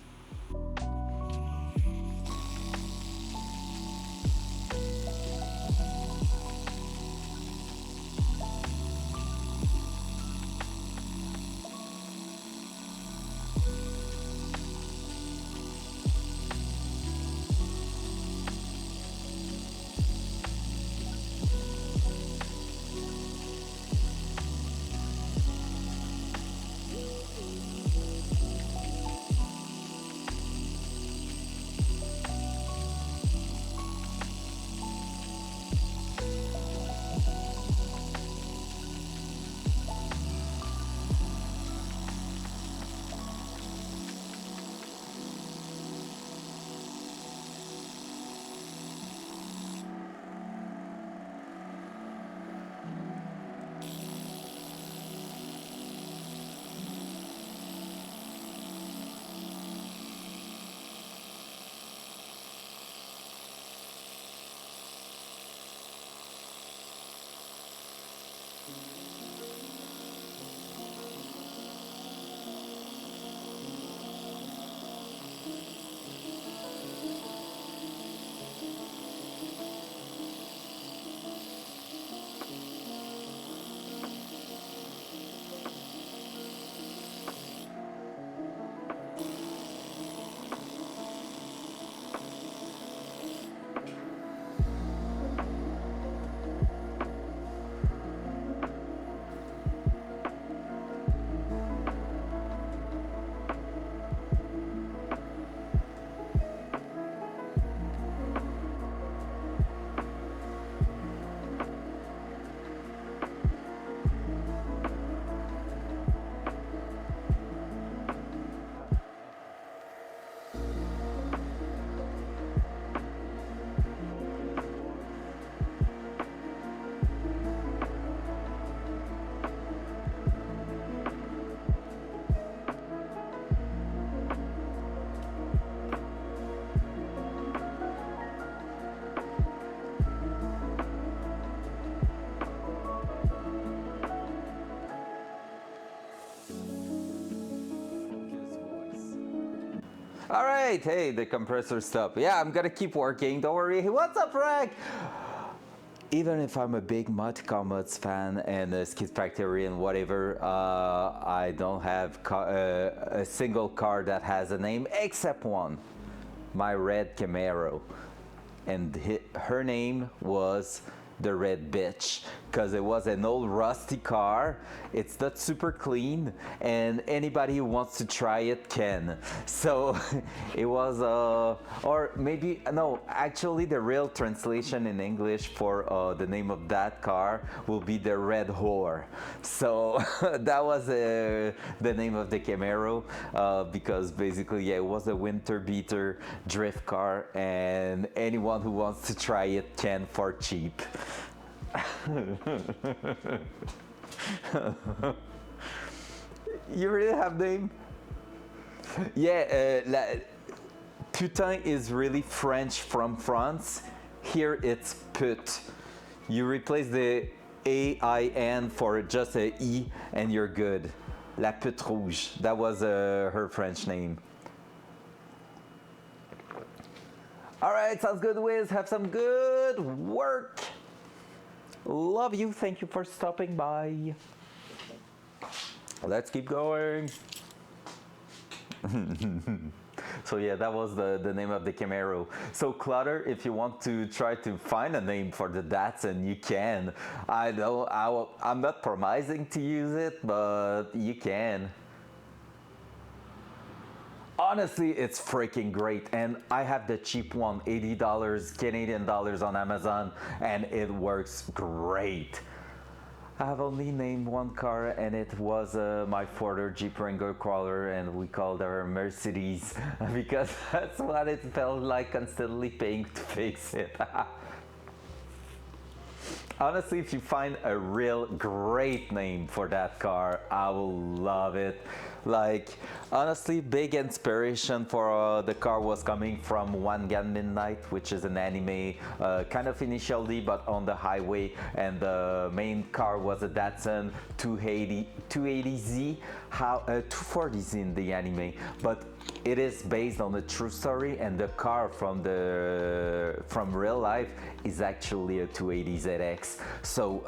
All right, hey, the compressor stopped. Yeah, I'm gonna keep working, don't worry. Hey, what's up, Rag? Even if I'm a big Mods fan and a Skid Factory and whatever, I don't have a single car that has a name except one, my red Camaro. And her name was the Red Bitch, because it was an old rusty car. It's not super clean, and anybody who wants to try it can. So it was or maybe no, actually the real translation in English for the name of that car will be the Red Whore. So that was the name of the Camaro, because basically, yeah, it was a winter beater drift car, and anyone who wants to try it can for cheap. You really have name? Yeah, putain is really French from France. Here it's pute. You replace the A-I-N for just a E and you're good. La pute rouge. That was her French name. All right, sounds good, Wiz. Have some good work. Love you. Thank you for stopping by. Let's keep going. So yeah, that was the name of the Camaro. So Clutter, if you want to try to find a name for the Datsun, you can. I know I'm not promising to use it, but you can. Oh Honestly, it's freaking great, and I have the cheap one, $80 Canadian dollars on Amazon, and it works great. I have only named one car, and it was my Ford Jeep Wrangler crawler, and we called her Mercedes because that's what it felt like, constantly paying to fix it. Honestly, if you find a real great name for that car, I will love it. Like, honestly, big inspiration for the car was coming from One Gun Midnight, which is an anime, kind of initially, but on the highway. And the main car was a Datsun 280Z, 240Z in the anime. But it is based on a true story, and the car from real life is actually a 280ZX. So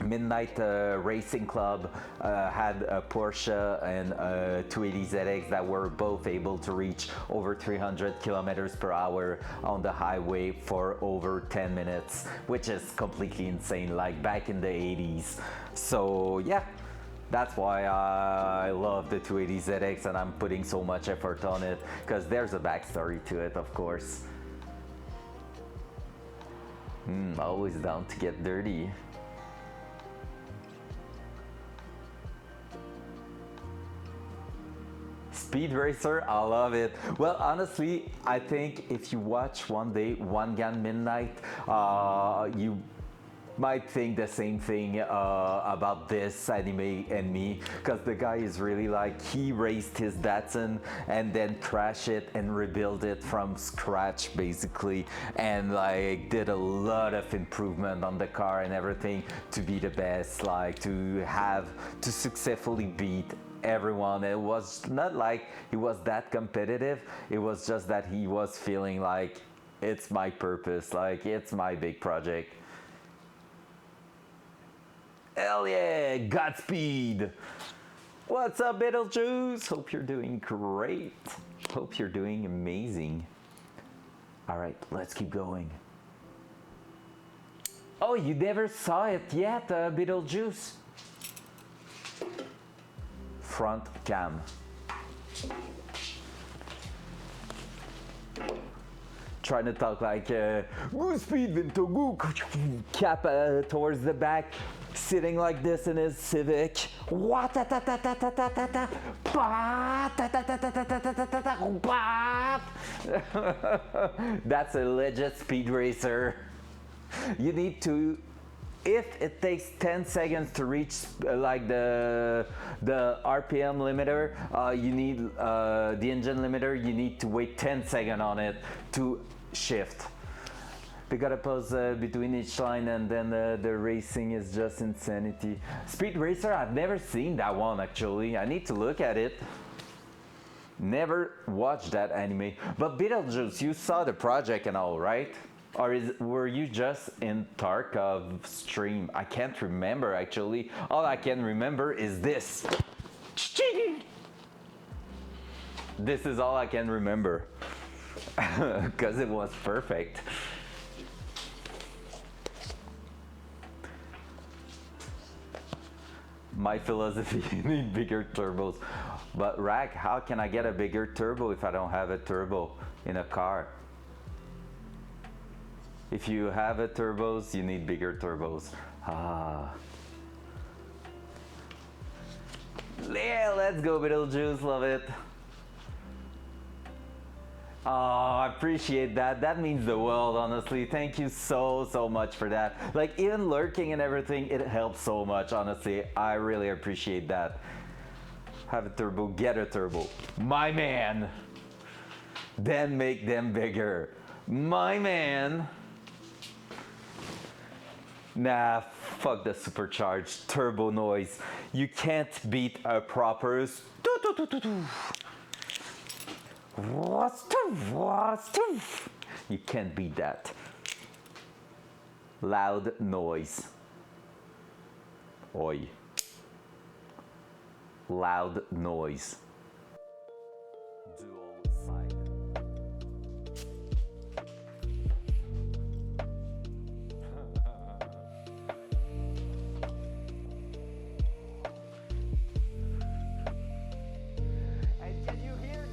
Midnight Racing Club had a Porsche and a 280ZX that were both able to reach over 300 kilometers per hour on the highway for over 10 minutes, which is completely insane, like back in the 80s. So yeah, that's why I love the 280ZX, and I'm putting so much effort on it, because there's a backstory to it, of course. Always down to get dirty. Speed Racer, I love it. Well, honestly, I think if you watch one day One Gun Midnight, you might think the same thing about this anime and me, because the guy is really like, he raced his Datsun and then crashed it and rebuilt it from scratch basically, and like did a lot of improvement on the car and everything to be the best, like to successfully beat everyone. It was not like he was that competitive, it was just that he was feeling like, it's my purpose, like it's my big project. Hell yeah, Godspeed! What's up, Beetlejuice? Hope you're doing great. Hope you're doing amazing. Alright, let's keep going. Oh, you never saw it yet, Beetlejuice? Front cam. Trying to talk like good speed, Vinto, go cap towards the back, sitting like this in his Civic. That's a legit speed racer. You need to, if it takes 10 seconds to reach like the RPM limiter, you need the engine limiter, you need to wait 10 seconds on it to shift. We gotta pause between each line, and then the racing is just insanity. Speed Racer, I've never seen that one actually. I need to look at it. Never watched that anime. But Beetlejuice, you saw the project and all, right? Or were you just in Tarkov stream? I can't remember actually. All I can remember is this. This is all I can remember. Because it was perfect. My philosophy, you need bigger turbos. But Rack, how can I get a bigger turbo if I don't have a turbo in a car? If you have a turbos, you need bigger turbos. Yeah, let's go, Beetlejuice, love it. Oh, I appreciate that. That means the world, honestly. Thank you so much for that. Like, even lurking and everything, it helps so much, honestly. I really appreciate that. Have a turbo, get a turbo. My man. Then make them bigger. My man. Nah, fuck the supercharged turbo noise. You can't beat a proper you can't beat that. Loud noise. Oi. Loud noise. Dual side. And can you hear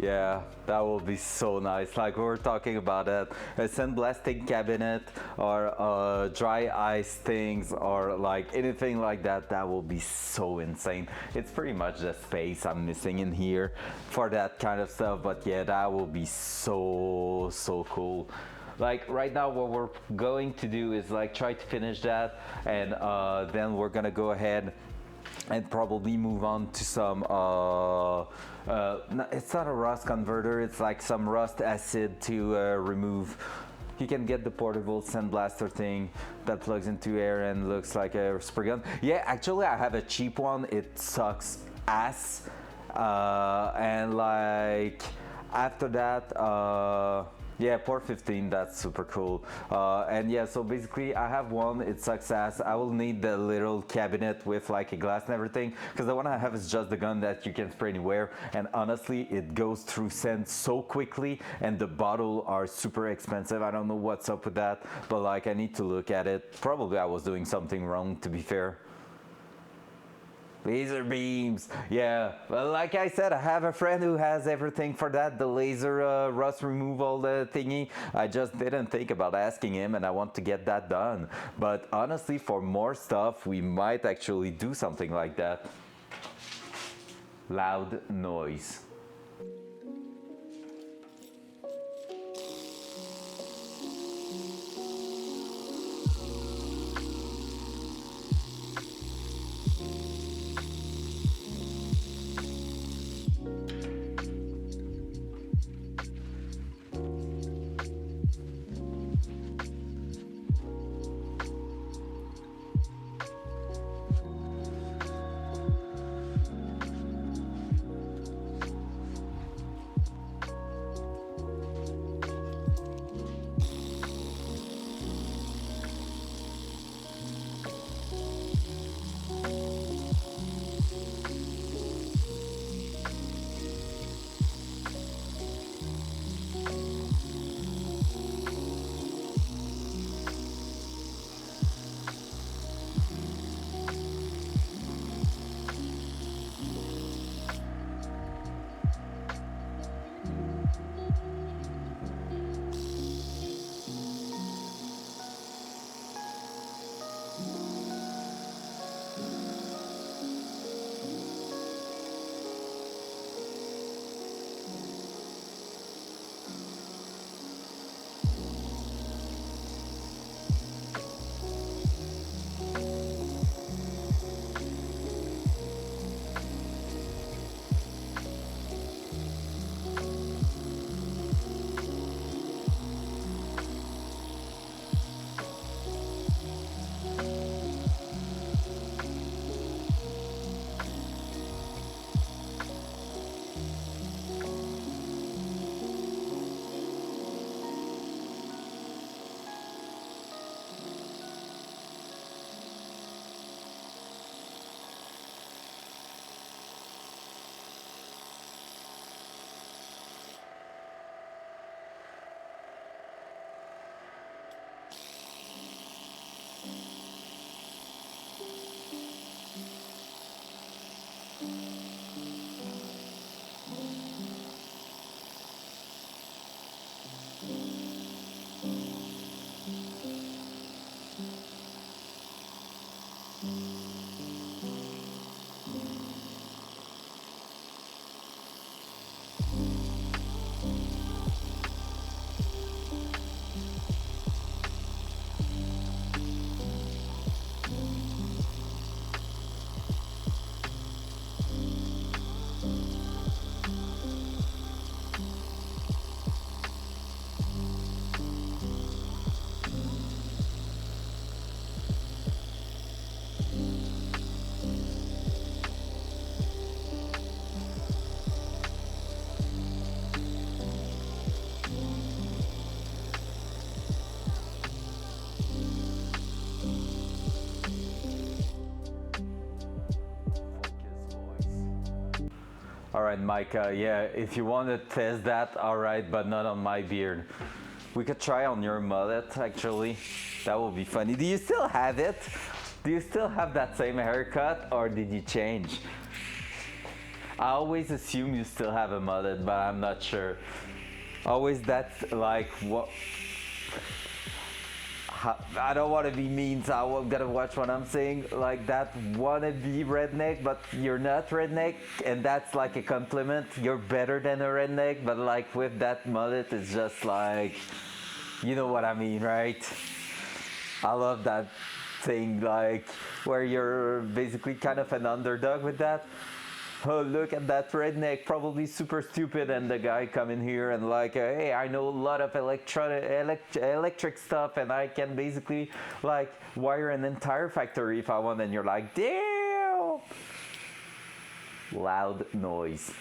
Yeah, that will be so nice. Like we were talking about it, a sandblasting cabinet or dry ice things or like anything like that. That will be so insane. It's pretty much the space I'm missing in here for that kind of stuff. But yeah, that will be so cool. Like right now what we're going to do is like try to finish that, and then we're gonna go ahead and probably move on to some it's not a rust converter, it's like some rust acid to remove. You can get the portable sandblaster thing that plugs into air and looks like a spray gun. Yeah, actually I have a cheap one, it sucks ass, and like after that yeah, POR15, that's super cool. And yeah, so basically I have one, it sucks ass. I will need the little cabinet with like a glass and everything, because the one I have is just the gun that you can spray anywhere, and honestly it goes through sand so quickly, and the bottle are super expensive. I don't know what's up with that, but like I need to look at it. Probably I was doing something wrong, to be fair. Laser beams, yeah. Well, like I said, I have a friend who has everything for that, the laser rust removal thingy. I just didn't think about asking him, and I want to get that done. But honestly, for more stuff, we might actually do something like that. Loud noise. All right, Mike, yeah, if you want to test that, all right, but not on my beard. We could try on your mullet, actually. That would be funny. Do you still have it? Do you still have that same haircut, or did you change? I always assume you still have a mullet, but I'm not sure. Always that's like what. I don't want to be mean, so I'm gonna watch what I'm saying. Like that wanna be redneck, but you're not redneck, and that's like a compliment. You're better than a redneck, but like with that mullet, it's just like, you know what I mean, right? I love that thing, like where you're basically kind of an underdog with that. Oh, look at that redneck, probably super stupid, and the guy come in here and like, hey, I know a lot of electric stuff, and I can basically like wire an entire factory if I want, and you're like, damn! Loud noise.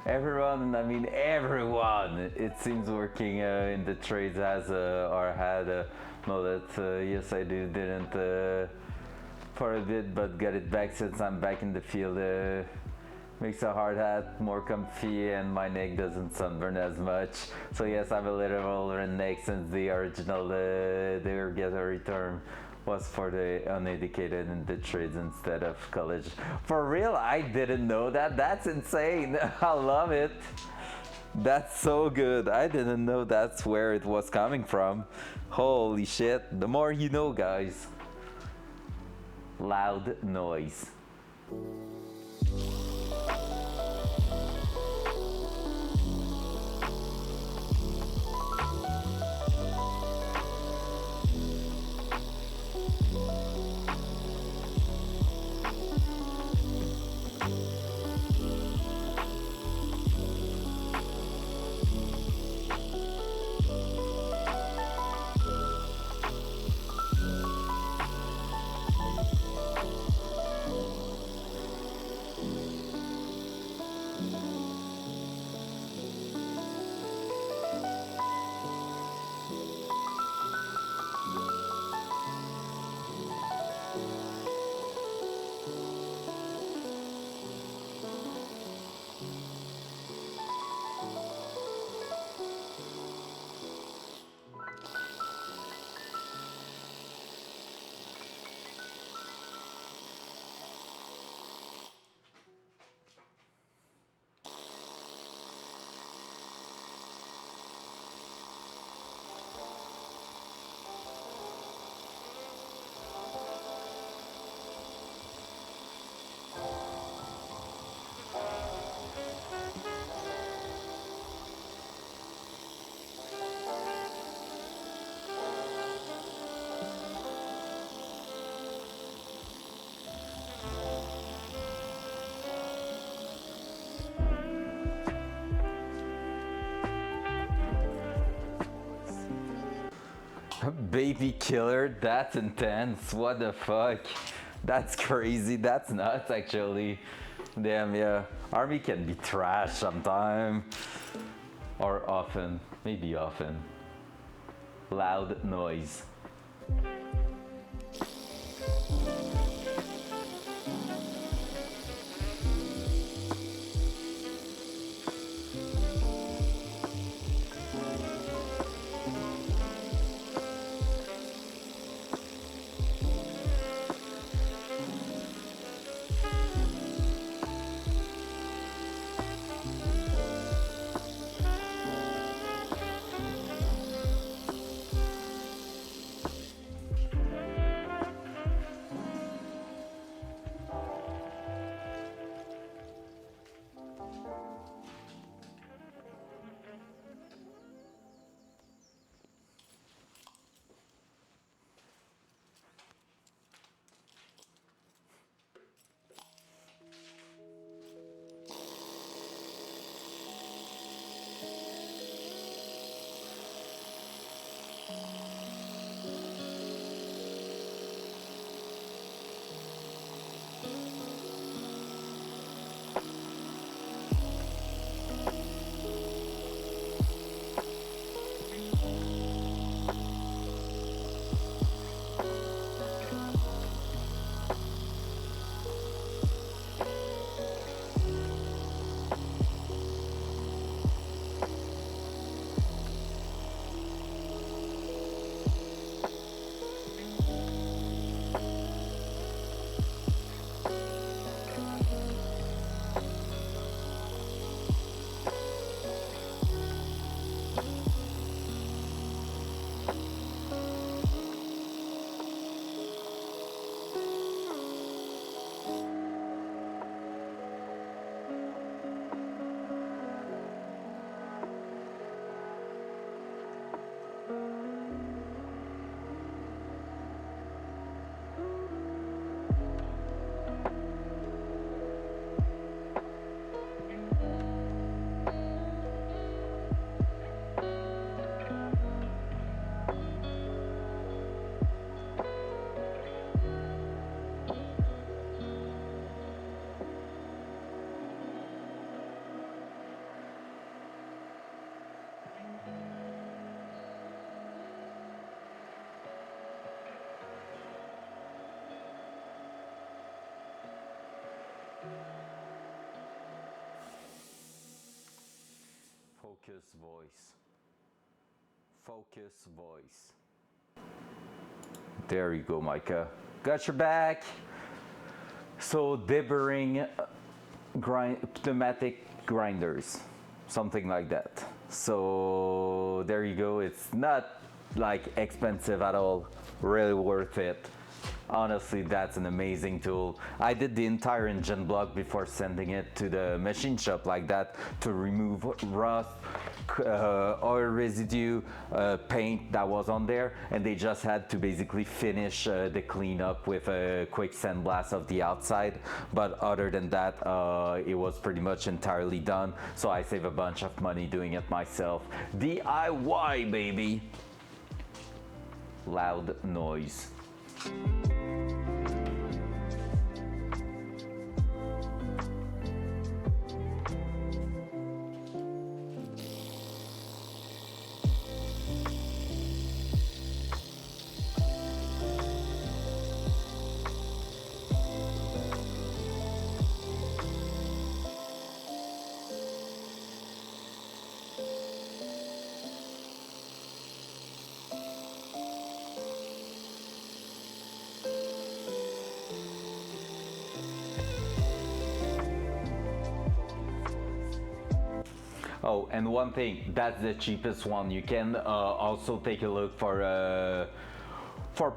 Everyone, I mean everyone, it seems working in the trades has or had a mullet. Yes, I do. Didn't for a bit, but got it back since I'm back in the field. Makes a hard hat more comfy, and my neck doesn't sunburn as much. So yes, I'm a little older neck since the original derogatory term was for the uneducated in the trades instead of college. For real, I didn't know that. That's insane. I love it. That's so good. I didn't know that's where it was coming from. Holy shit. The more you know, guys. Loud noise. Baby killer, that's intense. What the fuck? That's crazy. That's nuts, actually. Damn, yeah. Army can be trash sometime. Or often. Maybe often. Loud noise. Focus voice. Focus voice. There you go, Micah. Got your back. So deburring pneumatic grinders, something like that. So there you go. It's not like expensive at all. Really worth it. Honestly, that's an amazing tool. I did the entire engine block before sending it to the machine shop like that to remove rust, oil residue, paint that was on there, and they just had to basically finish the cleanup with a quick sandblast of the outside. But other than that, it was pretty much entirely done, so I save a bunch of money doing it myself. DIY, baby. Loud noise. Oh, and one thing, that's the cheapest one. You can also take a look for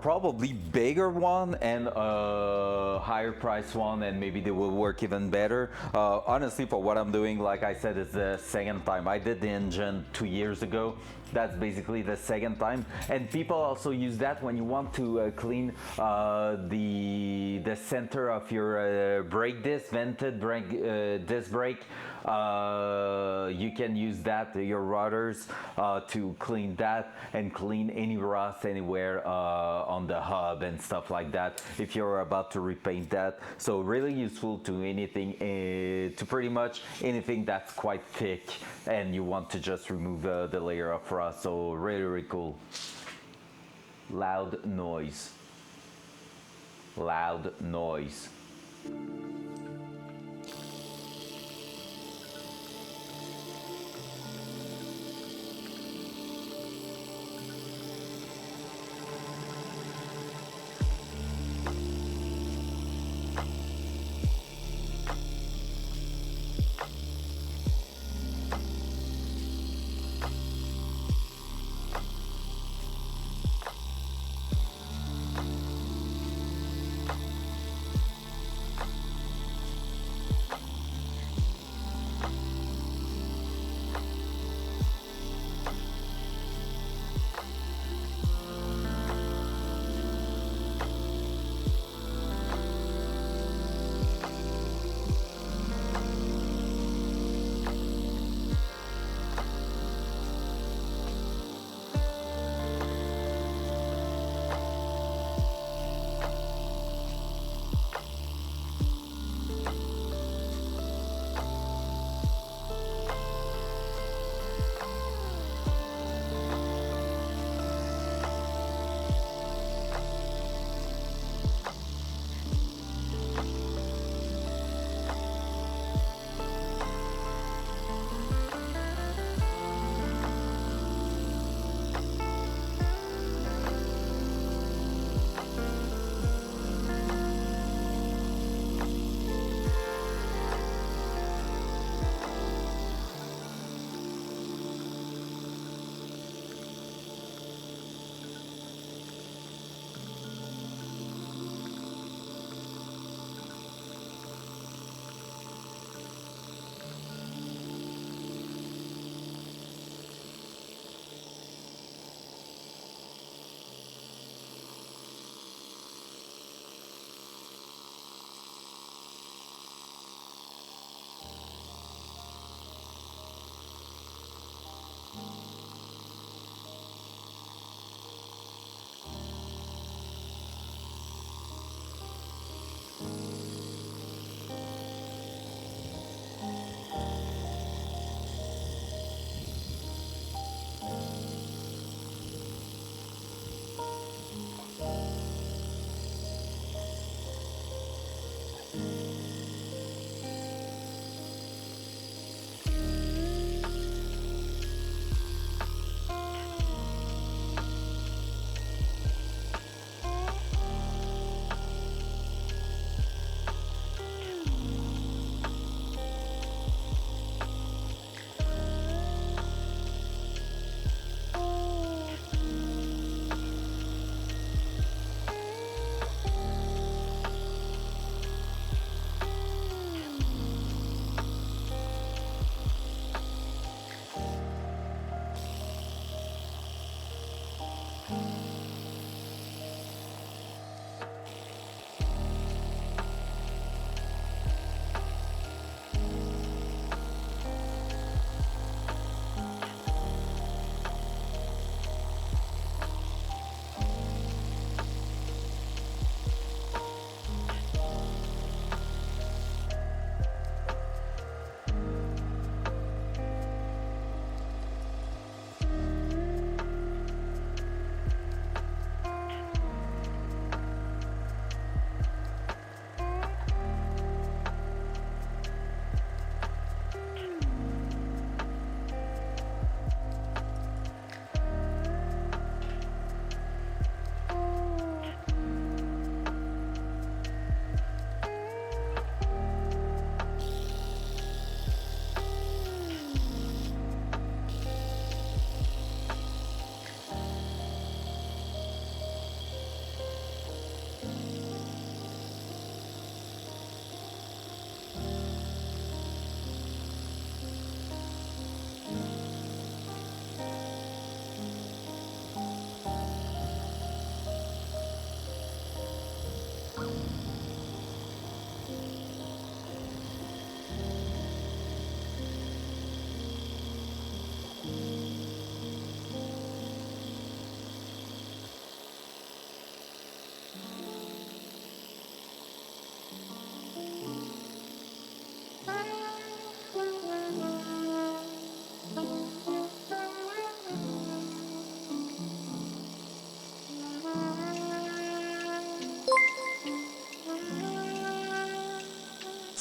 probably bigger one and a higher price one, and maybe they will work even better. Honestly, for what I'm doing, like I said, it's the second time. I did the engine 2 years ago. That's basically the second time, and people also use that when you want to clean the center of your brake disc, vented brake disc brake. You can use that, your routers, to clean that and clean any rust anywhere on the hub and stuff like that if you're about to repaint that. So really useful to anything, to pretty much anything that's quite thick and you want to just remove the layer of rust. So really cool. Loud noise. Loud noise.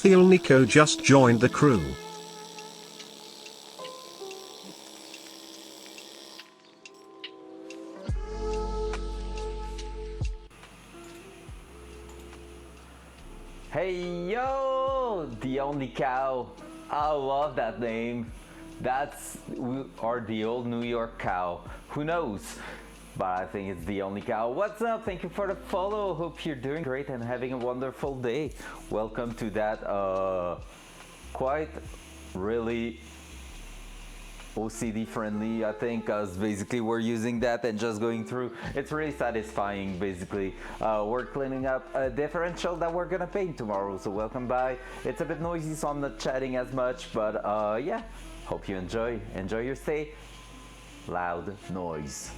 Theo Nico just joined the crew. Hey yo, the only cow. I love that name. That's or the old New York cow. Who knows? But I think it's the only cow. What's up? Thank you for the follow. Hope you're doing great and having a wonderful day. Welcome to that quite really OCD friendly, I think, because basically we're using that and just going through. It's really satisfying. Basically we're cleaning up a differential that we're gonna paint tomorrow, so welcome by. It's a bit noisy, so I'm not chatting as much, but yeah, hope you enjoy your stay. Loud noise.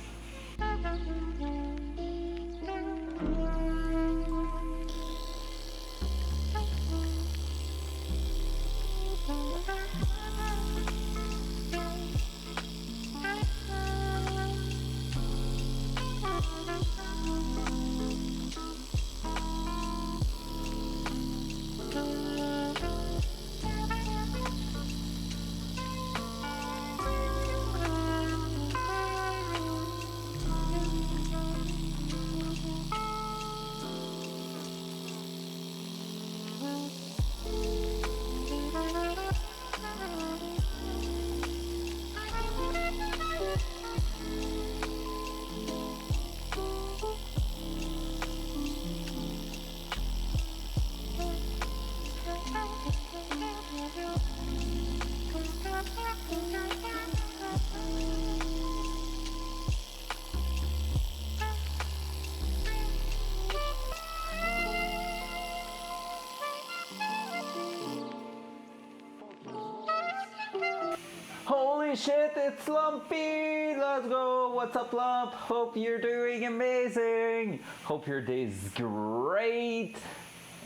Holy shit, it's Lumpy! Let's go! What's up, Lump? Hope you're doing amazing! Hope your day's great!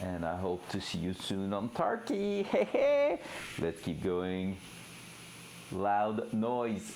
And I hope to see you soon on Tarky! Hey! Let's keep going. Loud noise.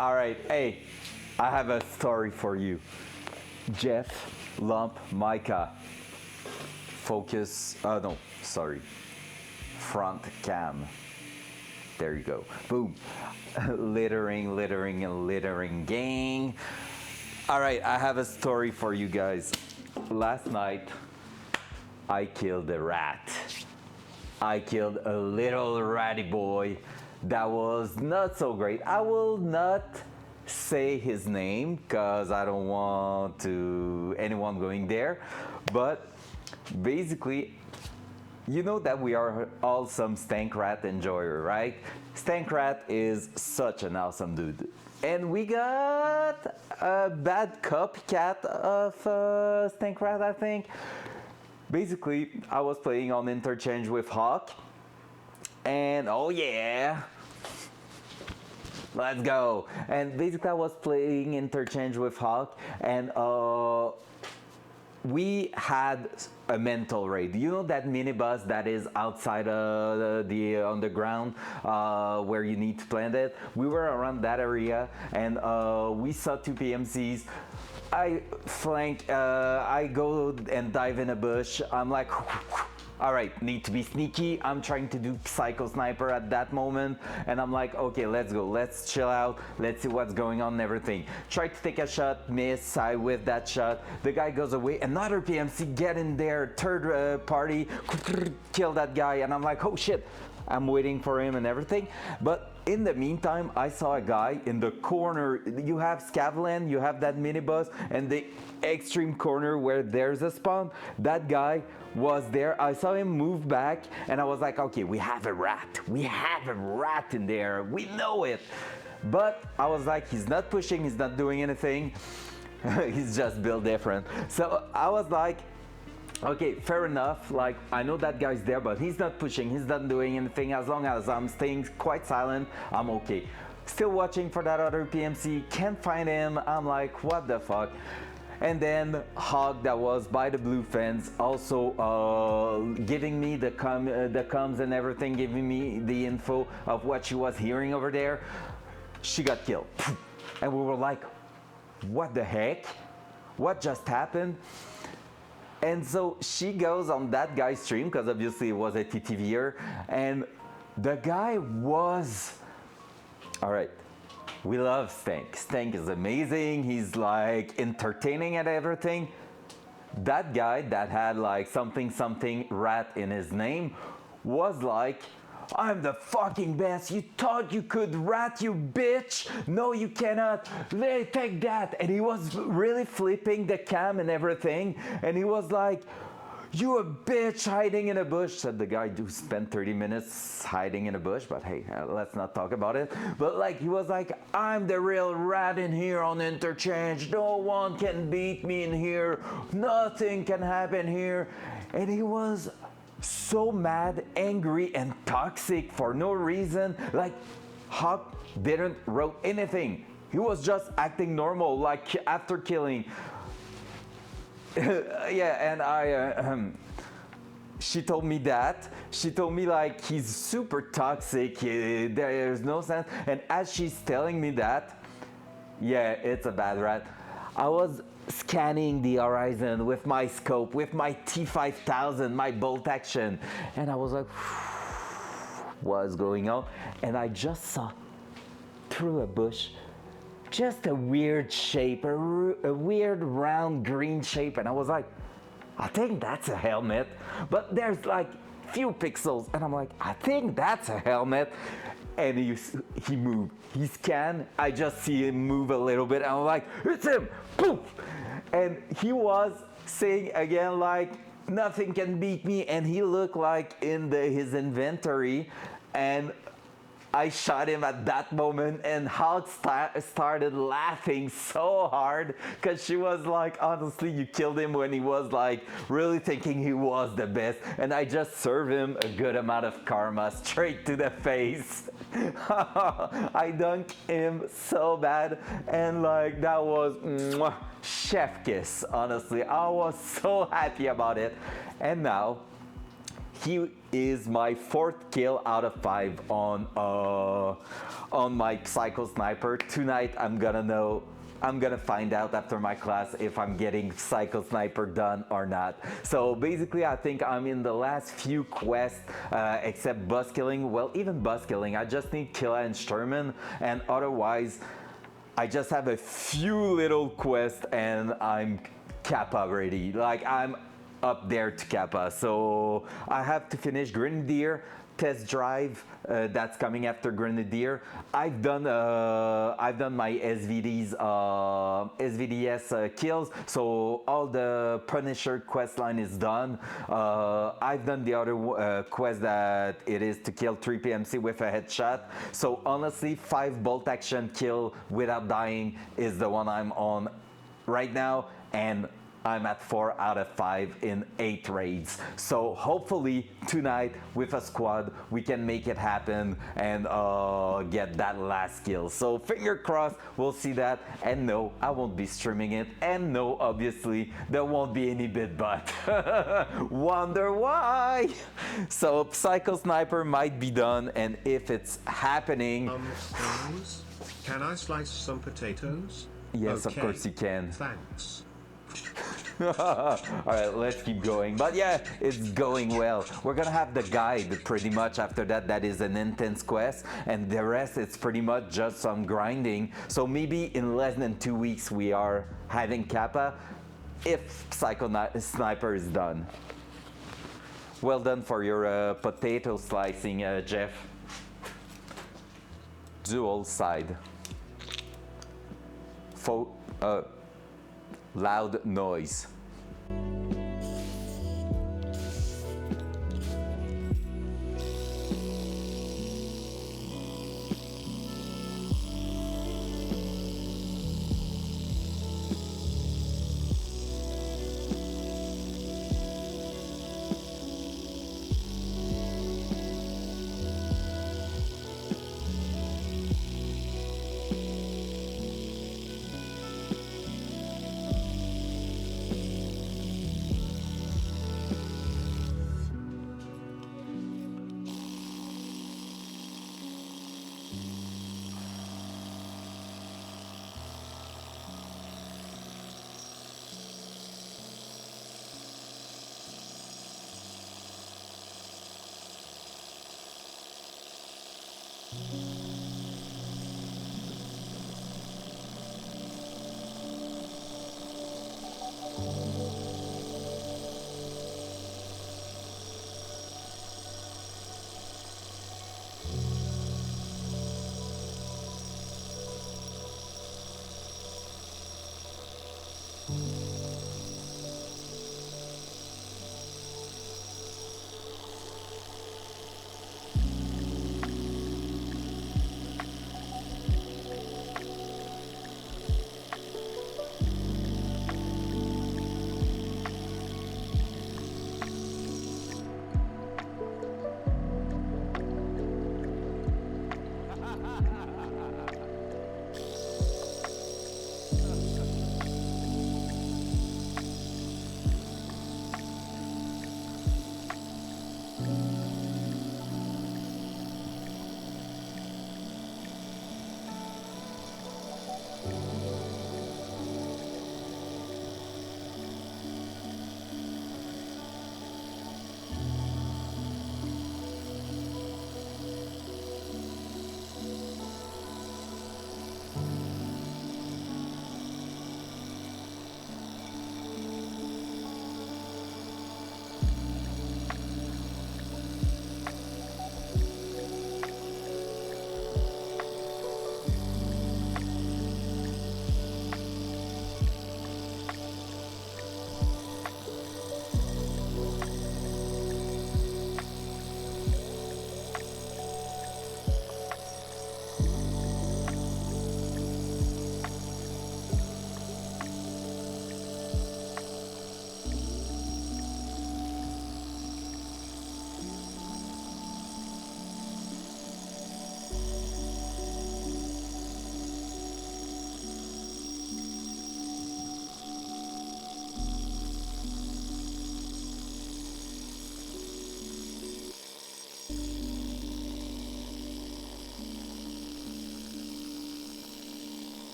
All right, hey, I have a story for you. Jeff, Lump, Micah. Focus, no, sorry. Front cam. There you go. Boom. Littering, littering, and littering gang. All right, I have a story for you guys. Last night, I killed a rat. I killed a little ratty boy that was not so great. I will not say his name because I don't want anyone going there. But basically, you know that we are all some Stank Rat enjoyer, right? Stank Rat is such an awesome dude. And we got a bad copycat of Stank Rat, I think. Basically, I was playing on interchange with Hawk. And oh yeah, let's go. And basically I was playing interchange with Hawk, and we had a mental raid. You know that minibus that is outside the underground where you need to plant it? We were around that area, and we saw two PMCs. I flank, I go and dive in a bush. I'm like, all right, need to be sneaky. I'm trying to do Psycho Sniper at that moment, and I'm like, okay, let's go, let's chill out, let's see what's going on and everything. Try to take a shot, miss, I whiff that shot. The guy goes away, another PMC get in there, third party, kill that guy, and I'm like, oh shit. I'm waiting for him and everything. But in the meantime, I saw a guy in the corner. You have Scavlan, you have that minibus, and the extreme corner where there's a spawn. That guy was there. I saw him move back, and I was like, okay, we have a rat. We have a rat in there. We know it. But I was like, he's not pushing, he's not doing anything. He's just built different. So I was like, okay, fair enough. Like, I know that guy's there, but he's not pushing, he's not doing anything. As long as I'm staying quite silent, I'm okay. Still watching for that other PMC, can't find him. I'm like, what the fuck? And then Hog, that was by the blue fence, also giving me the comms and everything, giving me the info of what she was hearing over there. She got killed. And we were like, what the heck? What just happened? And so she goes on that guy's stream, because obviously it was a TTVer, and the guy was, all right, we love Stank. Stank is amazing. He's like entertaining at everything. That guy that had like something rat in his name was like, I'm the fucking best. You thought you could rat, you bitch. No, you cannot. Take that. And he was really flipping the cam and everything. And he was like, you a bitch hiding in a bush. Said the guy who spent 30 minutes hiding in a bush. But hey, let's not talk about it. But like, he was like, I'm the real rat in here on interchange. No one can beat me in here. Nothing can happen here. And he was so mad, angry, and toxic for no reason. Like, Hawk didn't wrote anything. He was just acting normal, like after killing. Yeah, and she told me that. She told me like he's super toxic. There's no sense. And as she's telling me that, yeah, it's a bad rat. I was scanning the horizon with my scope, with my T5000, my bolt action, and I was like, what's going on? And I just saw through a bush just a weird shape, a weird round green shape, and I was like, I think that's a helmet, but there's like few pixels, and I'm like, I think that's a helmet. And he moved, he scanned, I just see him move a little bit, and I'm like, it's him, poof! And he was saying again like, nothing can beat me, and he looked like in his inventory, and I shot him at that moment, and Hulk started laughing so hard, because she was like, honestly, you killed him when he was like really thinking he was the best, and I just served him a good amount of karma straight to the face. I dunked him so bad, and like that was mwah, chef kiss. Honestly, I was so happy about it. And now is my 4th kill out of 5 on my Psycho Sniper. Tonight I'm gonna find out after my class if I'm getting Psycho Sniper done or not. So basically I think I'm in the last few quests except bus killing. Well, even bus killing, I just need Killa and Sturman, and otherwise I just have a few little quests and I'm Kappa ready. Like, I'm up there to Kappa. So I have to finish Grenadier test drive. That's coming after Grenadier. I've done my SVDS kills, so all the Punisher quest line is done. I've done the other quest that it is to kill 3 PMC with a headshot. So honestly, 5 bolt action kill without dying is the one I'm on right now, and I'm at 4 out of 5 in 8 raids. So hopefully tonight with a squad we can make it happen and get that last kill. So finger crossed we'll see that. And no, I won't be streaming it. And no, obviously there won't be any bid bot. Wonder why? So Psycho Sniper might be done, and if it's happening... Excuse? Can I slice some potatoes? Yes, Okay. of course you can. Thanks. Alright, let's keep going. But yeah, it's going well. We're gonna have the guide pretty much after that. That is an intense quest, and the rest it's pretty much just some grinding. So maybe in less than 2 weeks we are having Kappa if Psycho Sniper is done. Well done for your potato slicing, Jeff. Dual side. Loud noise.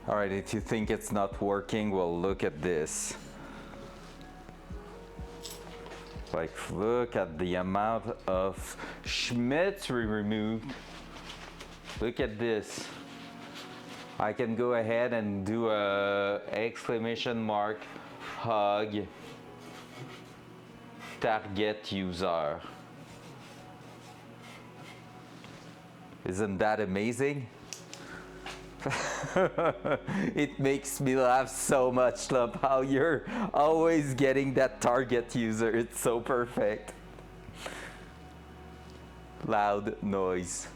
All right, if you think it's not working, well, look at this. Like, look at the amount of Schmitz we removed. Look at this. I can go ahead and do a exclamation mark hug target user. Isn't that amazing? It makes me laugh so much, Lump, how you're always getting that target user. It's so perfect. Loud noise.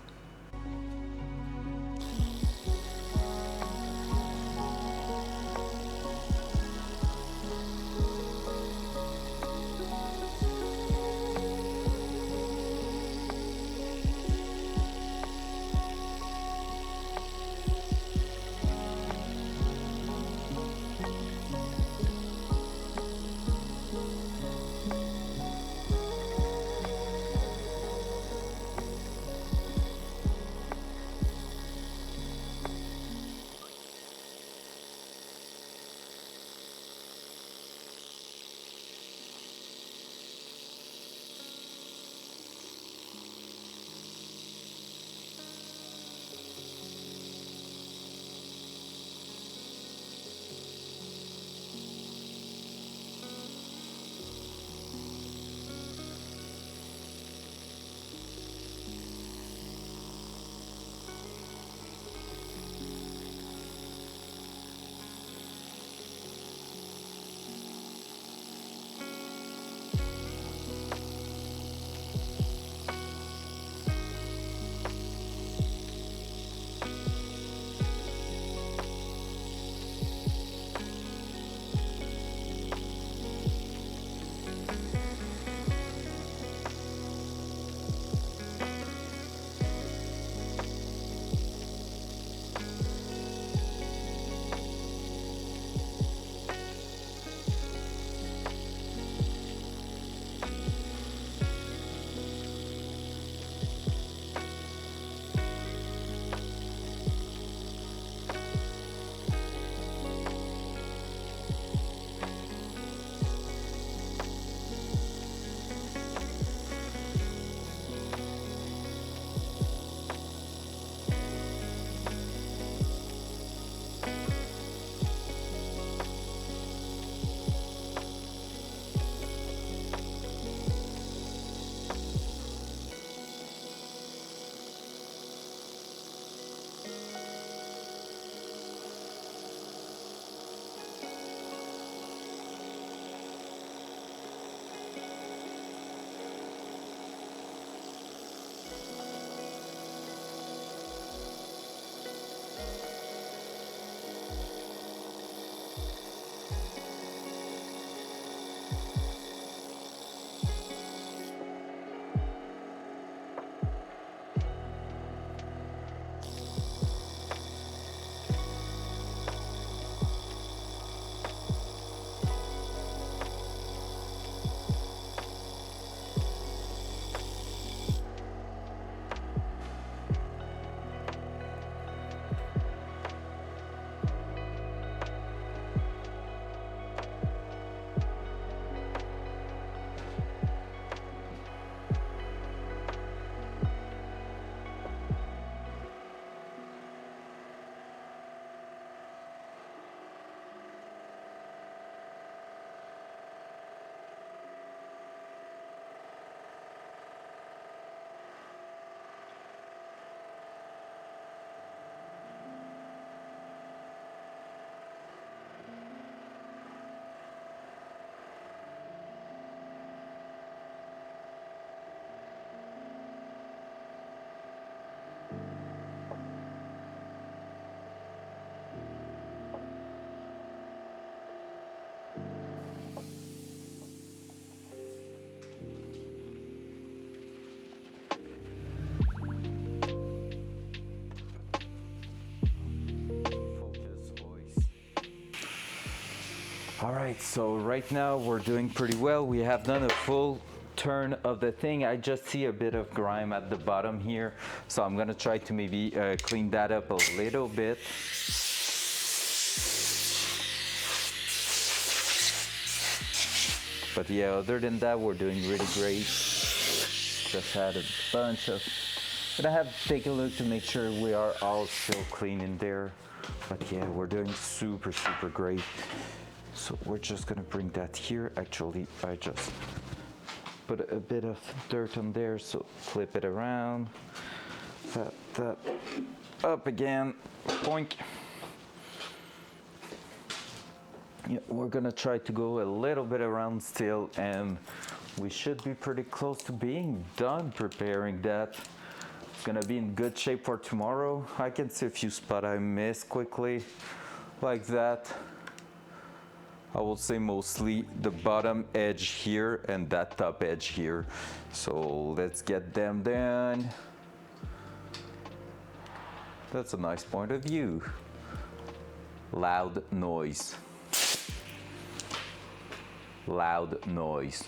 All right, so right now we're doing pretty well. We have done a full turn of the thing. I just see a bit of grime at the bottom here, so I'm gonna try to maybe clean that up a little bit. But yeah, other than that, we're doing really great. Just had a bunch of, but I have to take a look to make sure we are all still clean in there. But yeah, we're doing super great. So we're just gonna bring that here. Actually, I just put a bit of dirt on there, so flip it around. That up again, boink. Yeah, we're gonna try to go a little bit around still, and we should be pretty close to being done preparing that. It's gonna be in good shape for tomorrow. I can see a few spots I missed quickly, like that. I will say mostly the bottom edge here and that top edge here. So let's get them done. That's a nice point of view. Loud noise. Loud noise.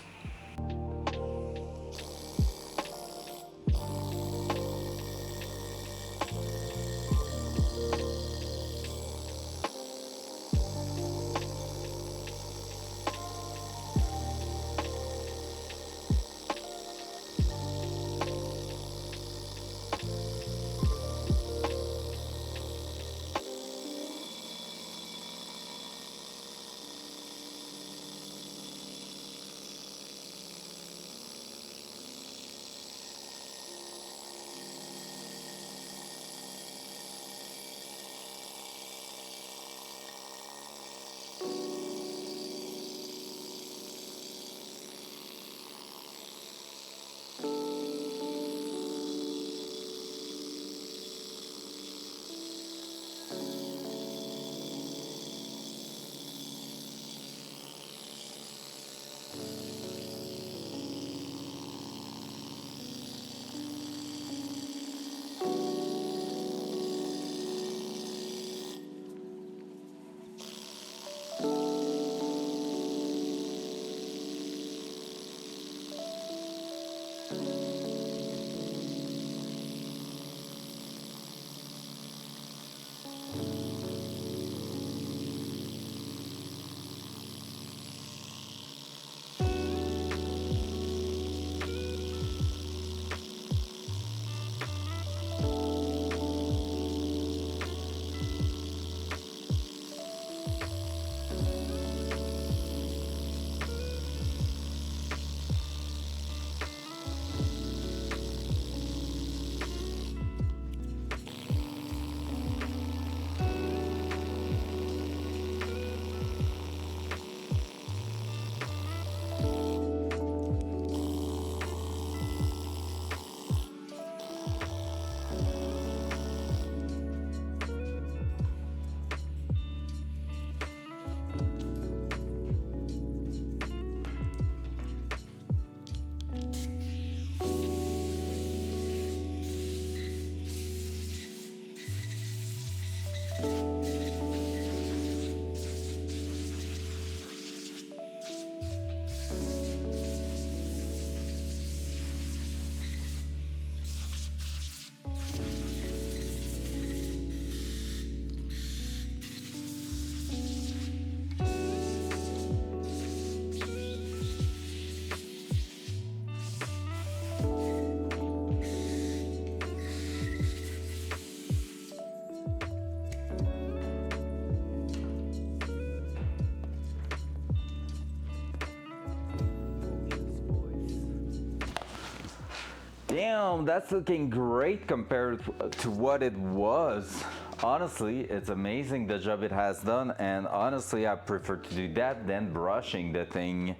Damn, that's looking great compared to what it was. Honestly, it's amazing the job it has done, and honestly, I prefer to do that than brushing the thing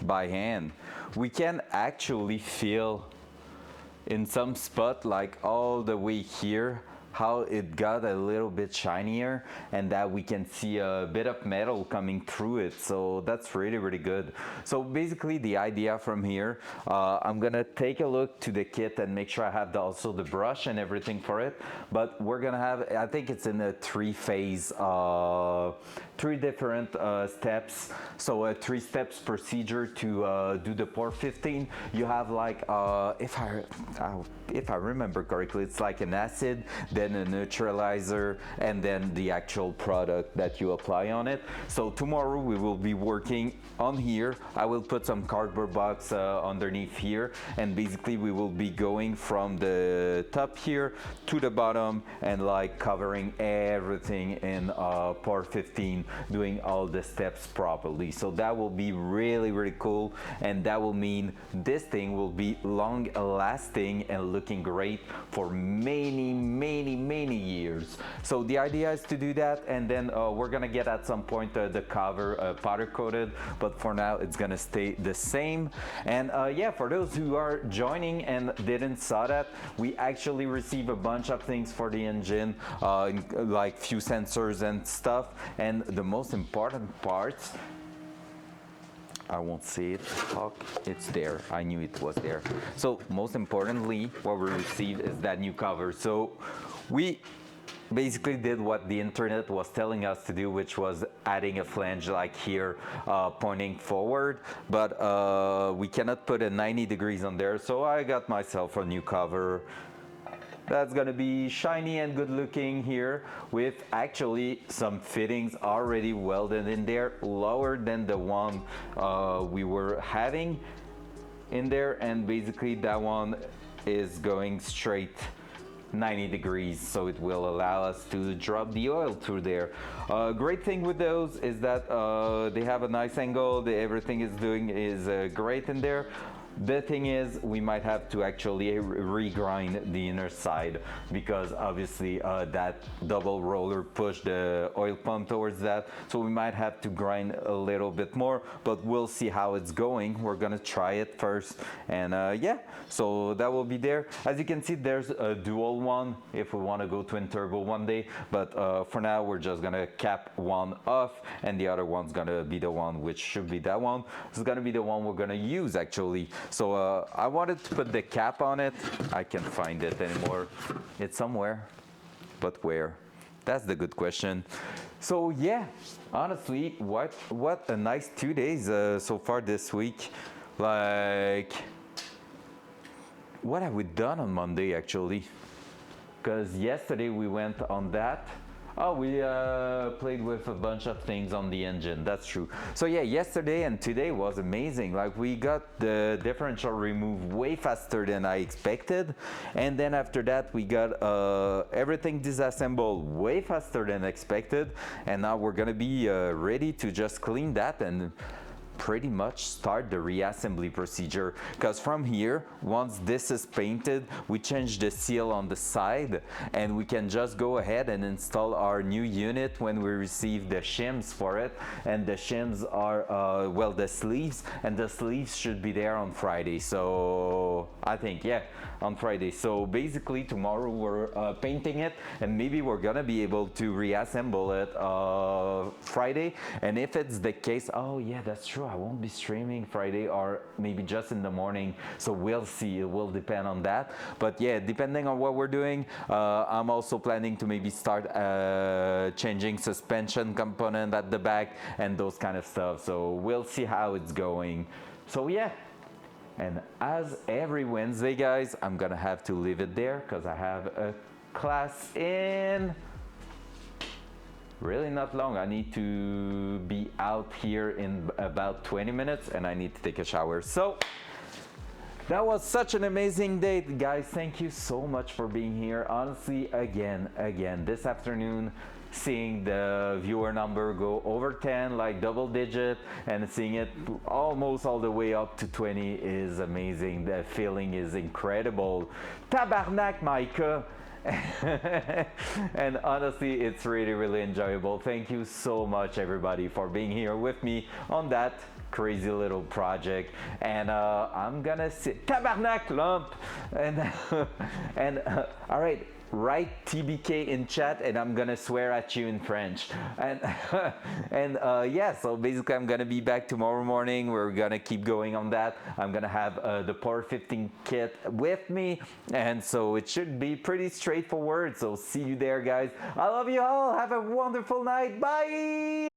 by hand. We can actually feel in some spot, like all the way here, how it got a little bit shinier, and that we can see a bit of metal coming through it. So that's really good. So basically the idea from here, I'm gonna take a look to the kit and make sure I have also the brush and everything for it. But we're gonna have, I think it's in a three different steps. So a 3 steps procedure to do the POR15. You have like, if I remember correctly, it's like an acid, then a neutralizer, and then the actual product that you apply on it. So tomorrow we will be working on here. I will put some cardboard box underneath here, and basically we will be going from the top here to the bottom and like covering everything in POR15, doing all the steps properly. So that will be really, really cool, and that will mean this thing will be long lasting and looking great for many, many, many years. So the idea is to do that, and then we're gonna get at some point the cover powder coated, but for now it's gonna stay the same. And yeah, for those who are joining and didn't saw that, we actually receive a bunch of things for the engine, like few sensors and stuff, and the most important parts, I won't see it. Fuck, it's there. I knew it was there. So most importantly, what we received is that new cover. So we basically did what the internet was telling us to do, which was adding a flange like here, pointing forward, but we cannot put a 90 degrees on there. So I got myself a new cover. That's gonna be shiny and good looking here, with actually some fittings already welded in there, lower than the one we were having in there, and basically that one is going straight 90 degrees, so it will allow us to drop the oil through there. Great thing with those is that they have a nice angle, everything is great in there. The thing is, we might have to actually regrind the inner side, because obviously that double roller pushed the oil pump towards that, so we might have to grind a little bit more, but we'll see how it's going. We're gonna try it first, and yeah, so that will be there. As you can see, there's a dual one if we want to go twin turbo one day, but for now we're just gonna cap one off, and the other one's gonna be the one, which should be that one. It's gonna be the one we're gonna use actually. So I wanted to put the cap on it. I can't find it anymore. It's somewhere, but where? That's the good question. So yeah, honestly, what a nice 2 days so far this week. Like, what have we done on Monday actually? Because yesterday we went on that. Oh, we played with a bunch of things on the engine, that's true. So yeah, yesterday and today was amazing. Like, we got the differential removed way faster than I expected. And then after that, we got everything disassembled way faster than expected. And now we're gonna be ready to just clean that and pretty much start the reassembly procedure, because from here, once this is painted, we change the seal on the side, and we can just go ahead and install our new unit when we receive the shims for it. And the shims are well, the sleeves, and the sleeves should be there on Friday. So I think, yeah, on Friday. So basically tomorrow we're painting it, and maybe we're gonna be able to reassemble it Friday. And if it's the case, oh yeah, that's true, I won't be streaming Friday, or maybe just in the morning, so we'll see. It will depend on that, but yeah, depending on what we're doing, I'm also planning to maybe start changing suspension component at the back and those kind of stuff. So we'll see how it's going. So yeah, and as every Wednesday, guys, I'm gonna have to leave it there because I have a class in really not long. I need to be out here in about 20 minutes, and I need to take a shower. So that was such an amazing day, guys. Thank you so much for being here. Honestly, again, this afternoon, seeing the viewer number go over 10, like double digit, and seeing it almost all the way up to 20 is amazing. The feeling is incredible. Tabarnak, Micah. And honestly, it's really, really enjoyable. Thank you so much, everybody, for being here with me on that crazy little project. And I'm gonna sit tabarnak lump, and all right, write TBK in chat, and I'm gonna swear at you in French. And yeah, so basically I'm gonna be back tomorrow morning. We're gonna keep going on that. I'm gonna have the POR15 kit with me, and so it should be pretty straightforward. So see you there, guys. I love you all. Have a wonderful night. Bye.